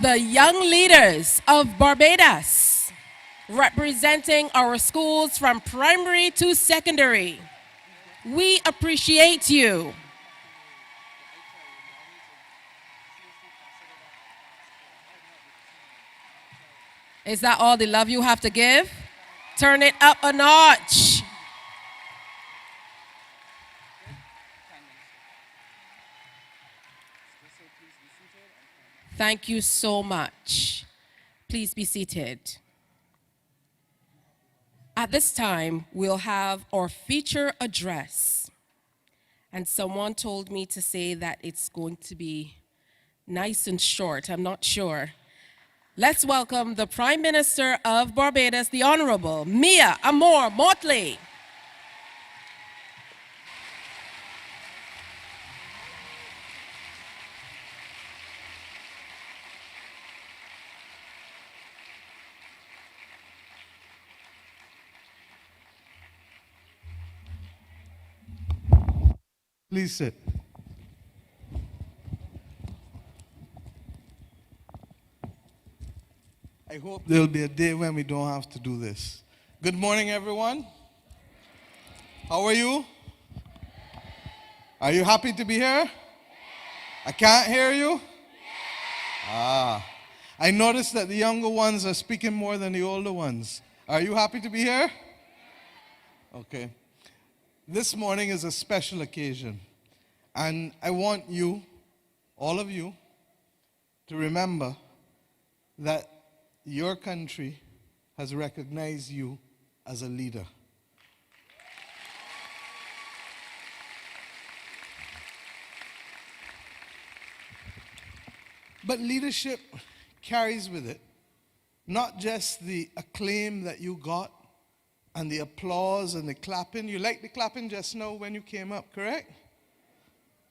The young leaders of Barbados, representing our schools from primary to secondary. We appreciate you. Is that all the love you have to give? Turn it up a notch. Thank you so much. Please be seated. At this time, we'll have our feature address. And someone told me to say that it's going to be nice and short. I'm not sure. Let's welcome the Prime Minister of Barbados, the Honorable Mia Amor Motley. Please sit. I hope there'll be a day when we don't have to do this. Good morning, everyone. How are you? Are you happy to be here? I can't hear you? I noticed that the younger ones are speaking more than the older ones. Are you happy to be here? Okay. This morning is a special occasion, and I want you, all of you, to remember that your country has recognized you as a leader. But leadership carries with it not just the acclaim that you got and the applause and the clapping. You liked the clapping just now when you came up, correct?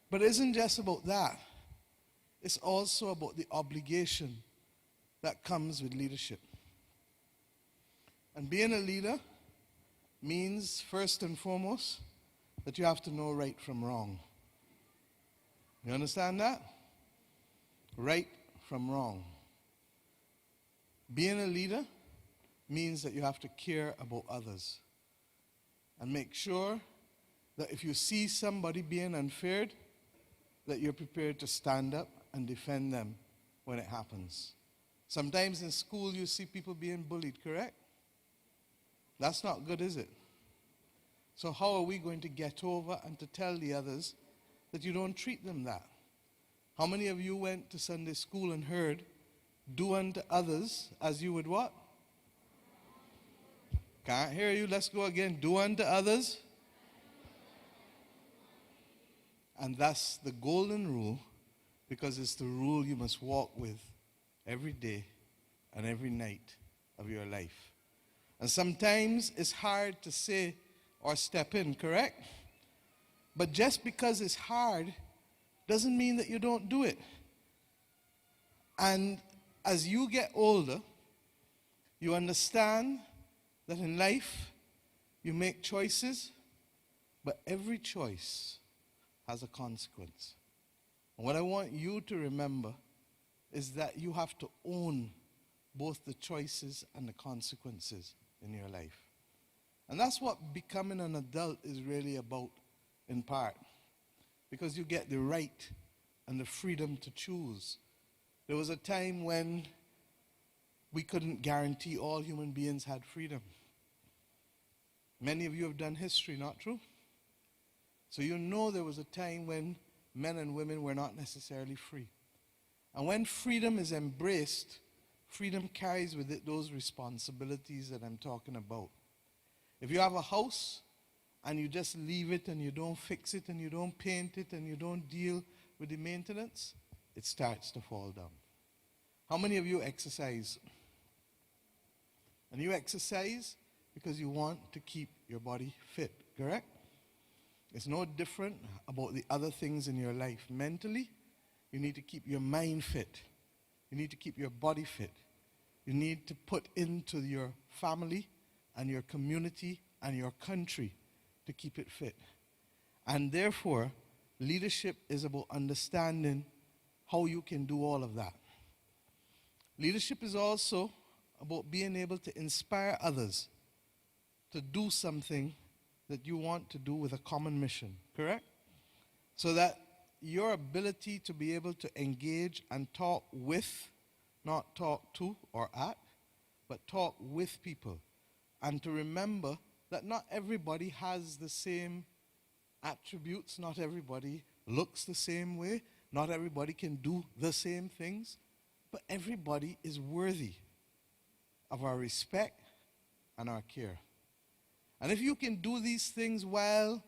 But it isn't just about that. It's also about the obligation that comes with leadership. And being a leader means, first and foremost, that you have to know right from wrong. You understand that? Right from wrong. Being a leader means that you have to care about others and make sure that if you see somebody being unfair, that you're prepared to stand up and defend them when it happens. Sometimes in school you see people being bullied, correct? That's not good, is it? So how are we going to get over and to tell the others that you don't treat them that? How many of you went to Sunday school and heard, do unto others as you would what? Can't hear you. Let's go again. Do unto others. And that's the golden rule, because it's the rule you must walk with every day and every night of your life. And sometimes it's hard to say or step in, correct? But just because it's hard doesn't mean that you don't do it. And as you get older, you understand that in life you make choices, but every choice has a consequence. And what I want you to remember is that you have to own both the choices and the consequences in your life. And that's what becoming an adult is really about, in part. because you get the right and the freedom to choose. There was a time when we couldn't guarantee all human beings had freedom. Many of you have done history, not true? So you know there was a time when men and women were not necessarily free. And when freedom is embraced, freedom carries with it those responsibilities that I'm talking about. If you have a house and you just leave it and you don't fix it and you don't paint it and you don't deal with the maintenance, it starts to fall down. How many of you exercise? And you exercise because you want to keep your body fit, correct? It's no different about the other things in your life. Mentally, you need to keep your mind fit. You need to keep your body fit. You need to put into your family and your community and your country to keep it fit. And therefore, leadership is about understanding how you can do all of that. Leadership is also about being able to inspire others to do something that you want to do with a common mission, correct? So that your ability to be able to engage and talk with, not talk to or at, but talk with people. And to remember that not everybody has the same attributes, not everybody looks the same way, not everybody can do the same things, but everybody is worthy of our respect and our care. And if you can do these things while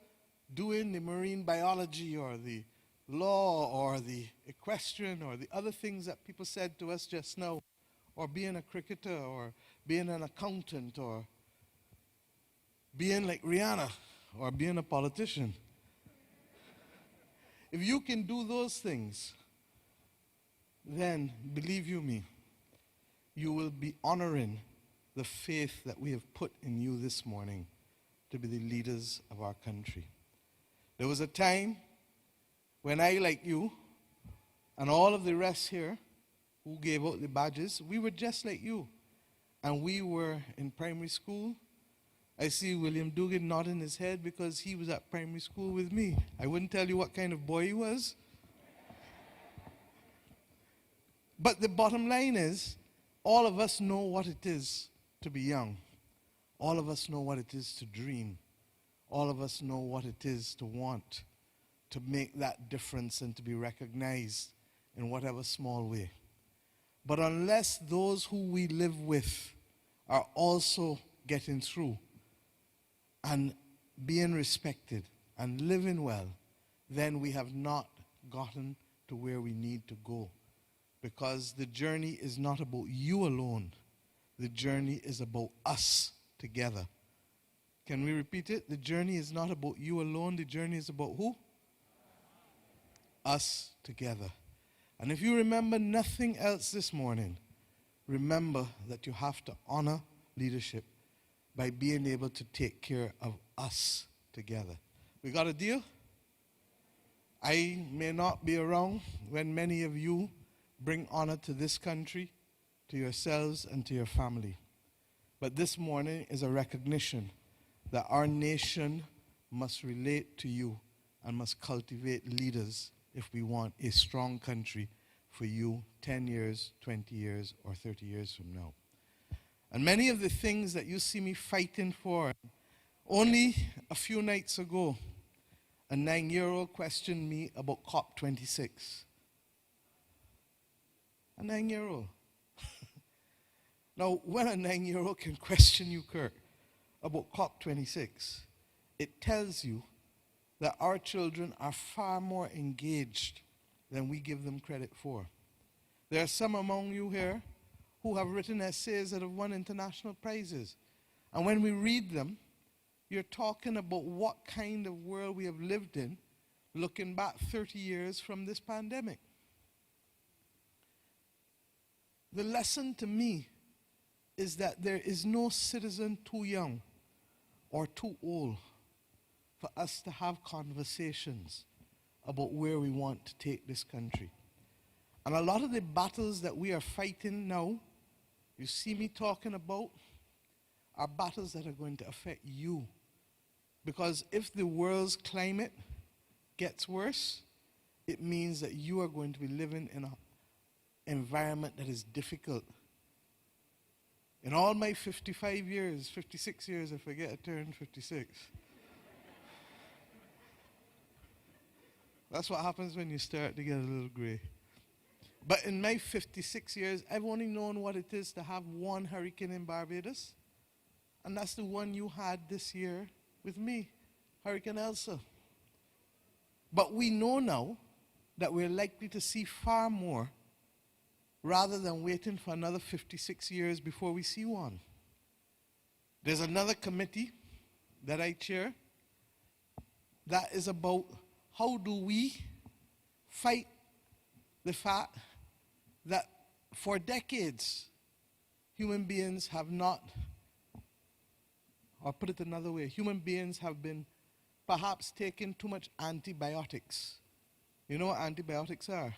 doing the marine biology or the law or the equestrian or the other things that people said to us just now, or being a cricketer or being an accountant or being like Rihanna or being a politician, if you can do those things, then believe you me, you will be honoring the faith that we have put in you this morning to be the leaders of our country. There was a time when I, like you, and all of the rest here who gave out the badges, we were just like you. And we were in primary school. I see William Dugan nodding his head because he was at primary school with me. I wouldn't tell you what kind of boy he was. But the bottom line is, all of us know what it is to be young. All of us know what it is to dream. All of us know what it is to want to make that difference and to be recognized in whatever small way. But unless those who we live with are also getting through and being respected and living well, then we have not gotten to where we need to go. Because the journey is not about you alone. The journey is about us together. Can we repeat it? The journey is not about you alone. The journey is about who? Us together. And if you remember nothing else this morning, remember that you have to honor leadership by being able to take care of us together. We got a deal? I may not be around when many of you bring honor to this country, to yourselves, and to your family. But this morning is a recognition that our nation must relate to you and must cultivate leaders if we want a strong country for you 10 years, 20 years, or 30 years from now. And many of the things that you see me fighting for, only a few nights ago, a 9-year-old questioned me about COP26. A 9-year-old. Now, when a 9-year-old can question you, Kirk, about COP26, it tells you that our children are far more engaged than we give them credit for. There are some among you here who have written essays that have won international prizes. And when we read them, you're talking about what kind of world we have lived in looking back 30 years from this pandemic. The lesson to me is that there is no citizen too young or too old for us to have conversations about where we want to take this country. And a lot of the battles that we are fighting now, you see me talking about, are battles that are going to affect you. Because if the world's climate gets worse, it means that you are going to be living in an environment that is difficult. In all my 55 years, 56 years, I forget I turned 56. That's what happens when you start to get a little gray. But in my 56 years, I've only known what it is to have one hurricane in Barbados. And that's the one you had this year with me, Hurricane Elsa. But we know now that we're likely to see far more rather than waiting for another 56 years before we see one. There's another committee that I chair that is about how do we fight the fact that for decades human beings have not, or put it another way, human beings have been perhaps taking too much antibiotics. You know what antibiotics are?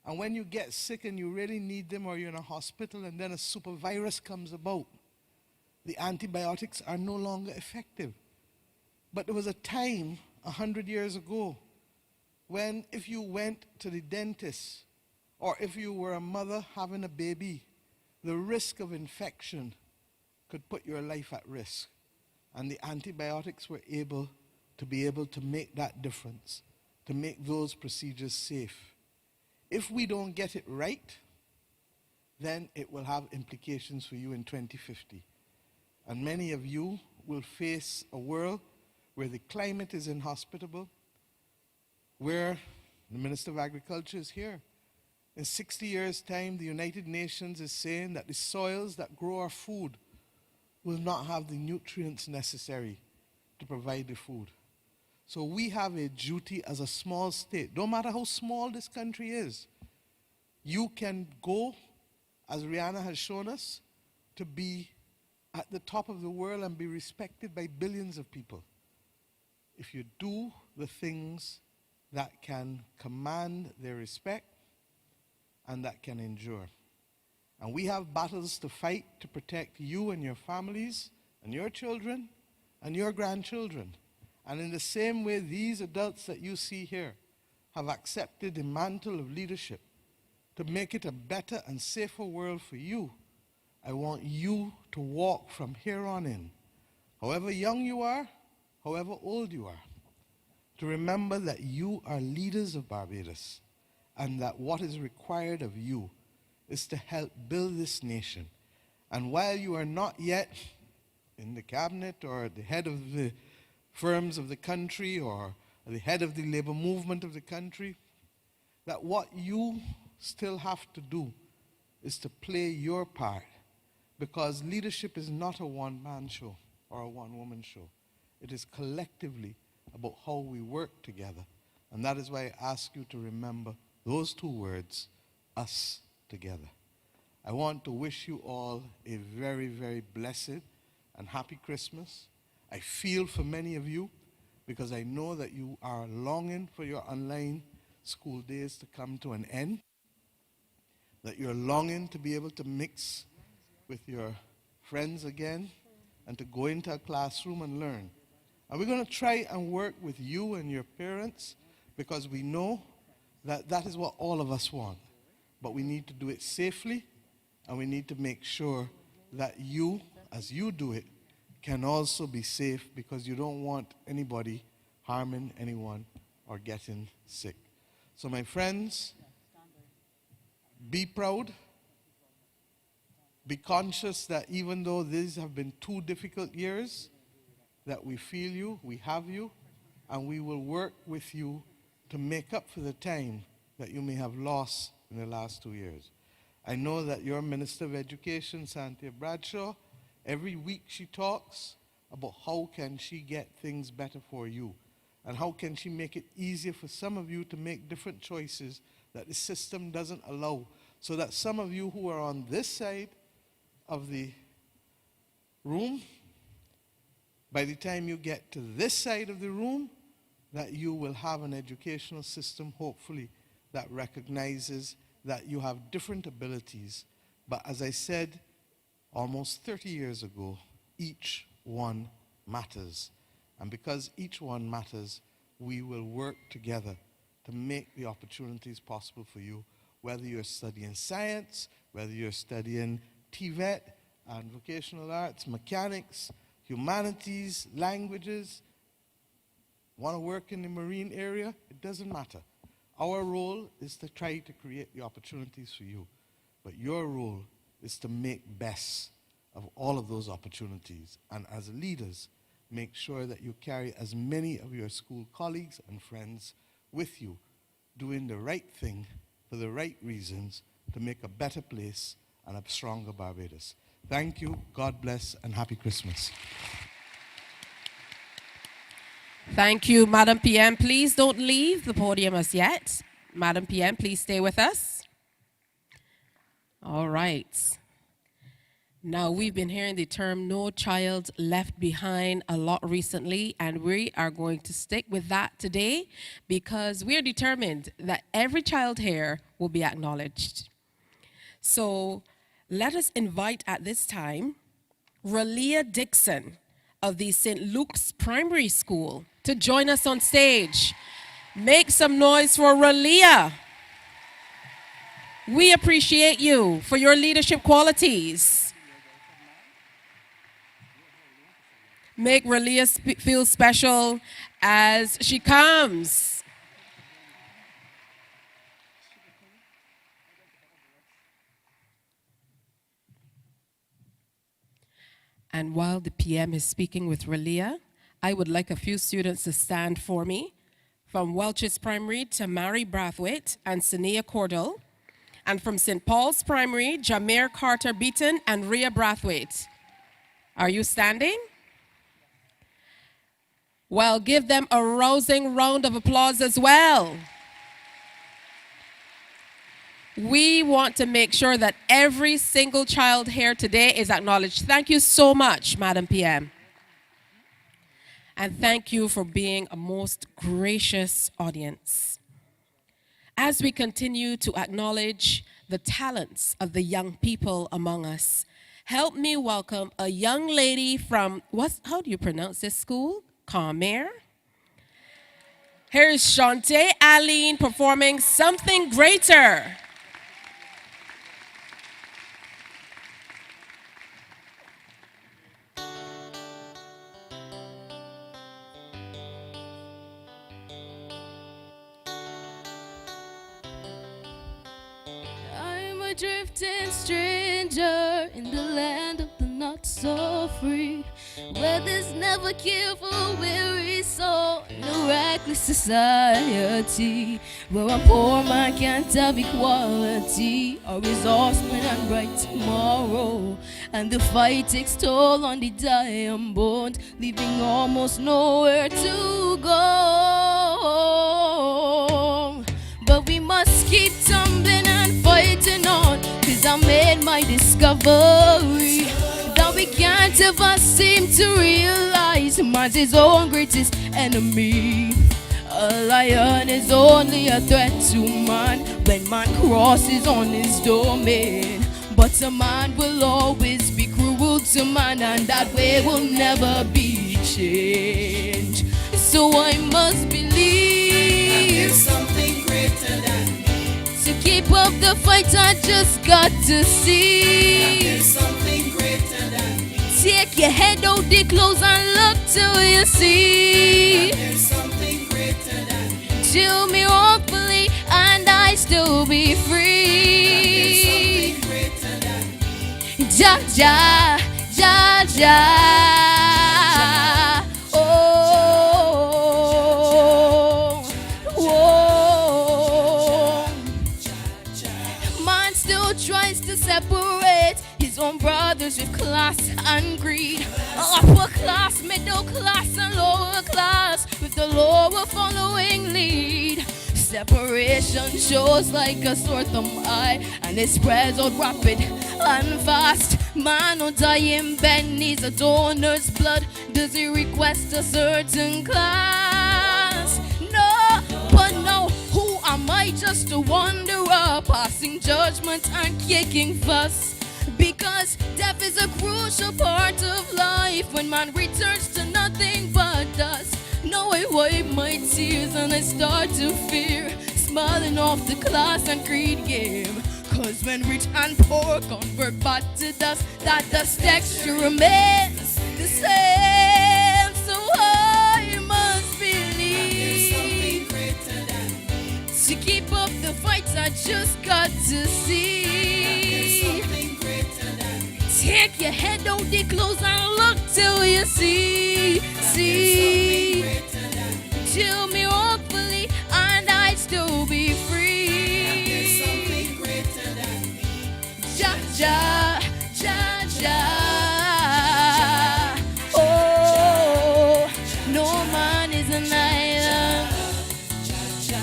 And when you get sick and you really need them, or you're in a hospital and then a super virus comes about, the antibiotics are no longer effective. But there was a time 100 years ago when if you went to the dentist or if you were a mother having a baby, the risk of infection could put your life at risk. And the antibiotics were able to make that difference, to make those procedures safe. If we don't get it right, then it will have implications for you in 2050. And many of you will face a world where the climate is inhospitable, where the Minister of Agriculture is here. In 60 years' time, the United Nations is saying that the soils that grow our food will not have the nutrients necessary to provide the food. So we have a duty as a small state, no matter how small this country is. You can go, as Rihanna has shown us, to be at the top of the world and be respected by billions of people if you do the things that can command their respect and that can endure. And we have battles to fight to protect you and your families and your children and your grandchildren. And in the same way, these adults that you see here have accepted the mantle of leadership to make it a better and safer world for you. I want you to walk from here on in, however young you are, however old you are, to remember that you are leaders of Barbados and that what is required of you is to help build this nation. And while you are not yet in the cabinet or the head of the firms of the country or the head of the labor movement of the country, that what you still have to do is to play your part, because leadership is not a one-man show or a one-woman show. It is collectively about how we work together. And that is why I ask you to remember those two words, us together. I want to wish you all a very, very blessed and happy Christmas. I feel for many of you because I know that you are longing for your online school days to come to an end, that you're longing to be able to mix with your friends again and to go into a classroom and learn. And we're going to try and work with you and your parents because we know that that is what all of us want. But we need to do it safely, and we need to make sure that you, as you do it, can also be safe, because you don't want anybody harming anyone or getting sick. So my friends, be proud. Be conscious that even though these have been 2 difficult years, that we feel you, we have you, and we will work with you to make up for the time that you may have lost in the last 2 years. I know that your Minister of Education, Cynthia Bradshaw, every week she talks about how can she get things better for you, and how can she make it easier for some of you to make different choices that the system doesn't allow, so that some of you who are on this side of the room, by the time you get to this side of the room, that you will have an educational system, hopefully, that recognizes that you have different abilities. But as I said almost 30 years ago, each one matters. And because each one matters, we will work together to make the opportunities possible for you, whether you're studying science, whether you're studying TVET and vocational arts, mechanics, humanities, languages, want to work in the marine area, it doesn't matter. Our role is to try to create the opportunities for you, but your role is to make best of all of those opportunities. And as leaders, make sure that you carry as many of your school colleagues and friends with you, doing the right thing for the right reasons to make a better place and a stronger Barbados. Thank you, God bless, and Happy Christmas. Thank you, Madam PM. Please don't leave the podium as yet. Madam PM, please stay with us. All right. Now, we've been hearing the term "no child left behind" a lot recently, and we are going to stick with that today because we're determined that every child here will be acknowledged. So let us invite at this time Ralia Dixon of the St. Luke's Primary School to join us on stage. Make some noise for Ralia. We appreciate you for your leadership qualities. Make Ralia feel special as she comes. And while the PM is speaking with Ralia, I would like a few students to stand for me. From Welch's Primary, Tamari Brathwaite and Sania Cordell. And from St. Paul's Primary, Jameer Carter Beaton and Rhea Brathwaite. Are you standing? Well, give them a rousing round of applause as well. We want to make sure that every single child here today is acknowledged. Thank you so much, Madam PM. And thank you for being a most gracious audience. As we continue to acknowledge the talents of the young people among us, help me welcome a young lady from, how do you pronounce this school? Comair. Here is Shantae Aline performing Something Greater. I'm a drifting stranger in the land of the not so free, where there's never care for a weary soul, no reckless society, where a poor man can't have equality or resourceful and bright tomorrow, and the fight takes toll on the dying bones, leaving almost nowhere to go. But we must keep tumbling and fighting on, 'cause I made my discovery that we can't ever seem to realize man's his own greatest enemy. A lion is only a threat to man when man crosses on his domain. But a man will always be cruel to man, and that way will never be changed. So I must believe there's something greater than me. To keep up the fight, I just got to see There's something greater than me. Take your head out the clothes and look till you see There's something greater than me. Chill me awfully and I still be There's free. something greater than me. Ja, ja, ja, ja. Oh, oh. Man still tries to separate his own brothers with class and greed. Upper class, middle class, and lower class, with the lower following lead. Separation shows like a sore thumb eye, and it spreads out rapid and fast. Man who die in bed needs a donor's blood. Does he request a certain class? No, but no. Who am I just a wanderer, passing judgment and kicking fuss? Because death is a crucial part of life, when man returns to nothing but dust. Now I wipe my tears and I start to fear, smiling off the class and creed game. Cause when rich and poor convert back to dust, that dust texture remains the same. So I must believe to keep up the fight, I just got to see. Take your head out the clothes and look till you see. Chill me hopefully and I'd still be free. Ja, ja, ja, ja. Oh, no man is an island. Ja, ja.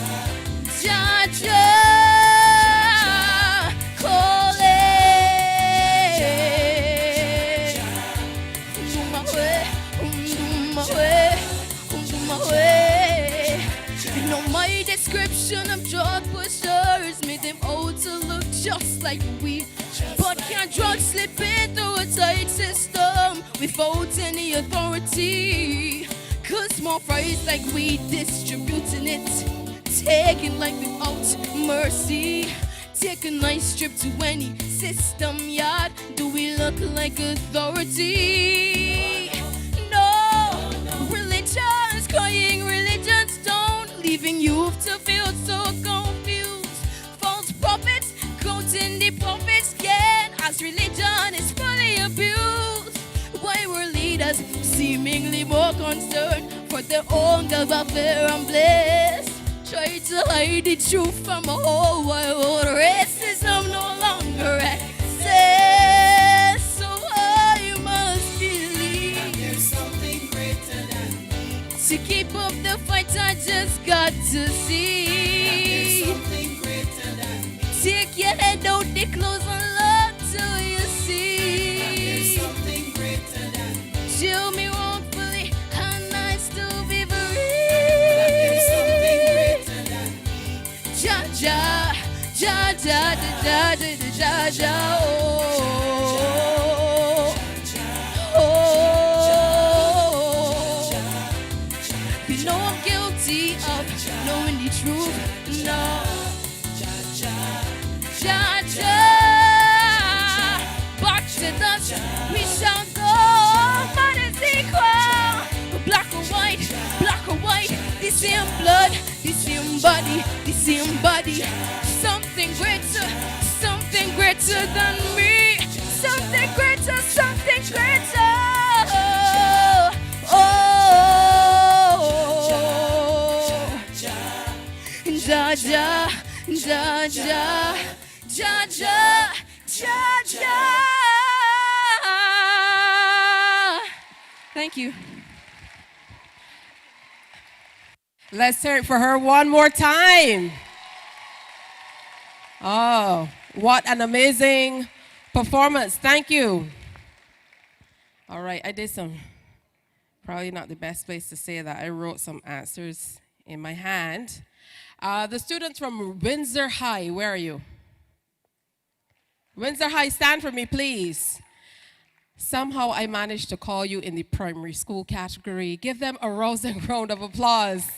Description of drug pushers made them out to look just like we. But can drugs slip in through a tight system without any authority? Cause more fries like we distributing it, taking life without mercy. Take a nice trip to any system yard. Do we look like authority? No, religion's crying, religion's down, leaving youth to feel so confused. False prophets counting the prophets again, as religion is fully abused. Why were leaders seemingly more concerned for their own welfare and bliss? Try to hide the truth from a whole wide world. Racism no longer exists. So I must believe there's something greater than me. to keep up the fight, I just got to see. There's something greater than me. Take your head out the clothes and look till you see. There's something greater than me. Chill me wrongfully and I still be There's free. something greater than me. Ja, ja, ja, ja, ja, ja, ja, ja, oh, oh. You know I'm guilty of knowing the truth. No. Ja, ja. Back to dust, we shall go. Man is equal. Black or white, the same blood, the same body, the same body. Something greater than me. Something greater, something greater. Oh, ja, ja, ja, ja, ja, ja, ja, ja. Thank you. Let's hear it for her one more time. Oh, what an amazing performance. Thank you. All right, I did some, probably not the best place to say that. I wrote some answers in my hand. The students from Windsor High, where are you? Windsor High, stand for me, please. Somehow I managed to call you in the primary school category. Give them a rousing round of applause.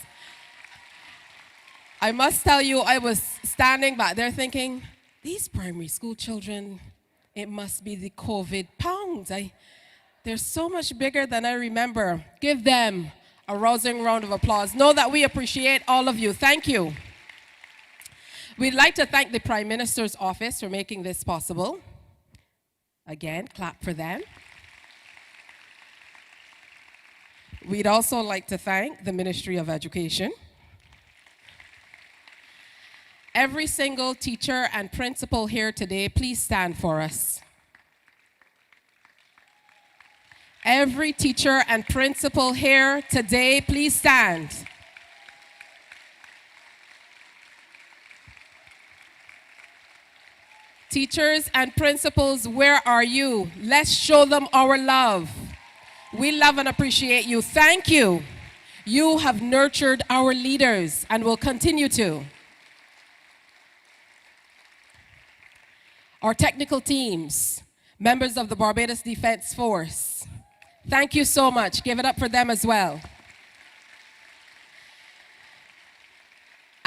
I must tell you, I was standing back there thinking, these primary school children, it must be the COVID pounds. They're so much bigger than I remember. Give them a rousing round of applause. Know that we appreciate all of you. Thank you. We'd like to thank the Prime Minister's office for making this possible. Again, clap for them. We'd also like to thank the Ministry of Education. Every single teacher and principal here today, please stand for us. Every teacher and principal here today, please stand. Teachers and principals, where are you? Let's show them our love. We love and appreciate you. Thank you. You have nurtured our leaders and will continue to. Our technical teams, members of the Barbados Defense Force, thank you so much. Give it up for them as well.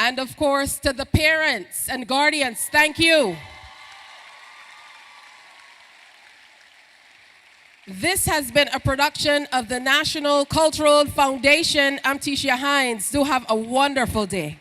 And of course, to the parents and guardians, thank you. This has been a production of the National Cultural Foundation. I'm Tisha Hines. Do have a wonderful day.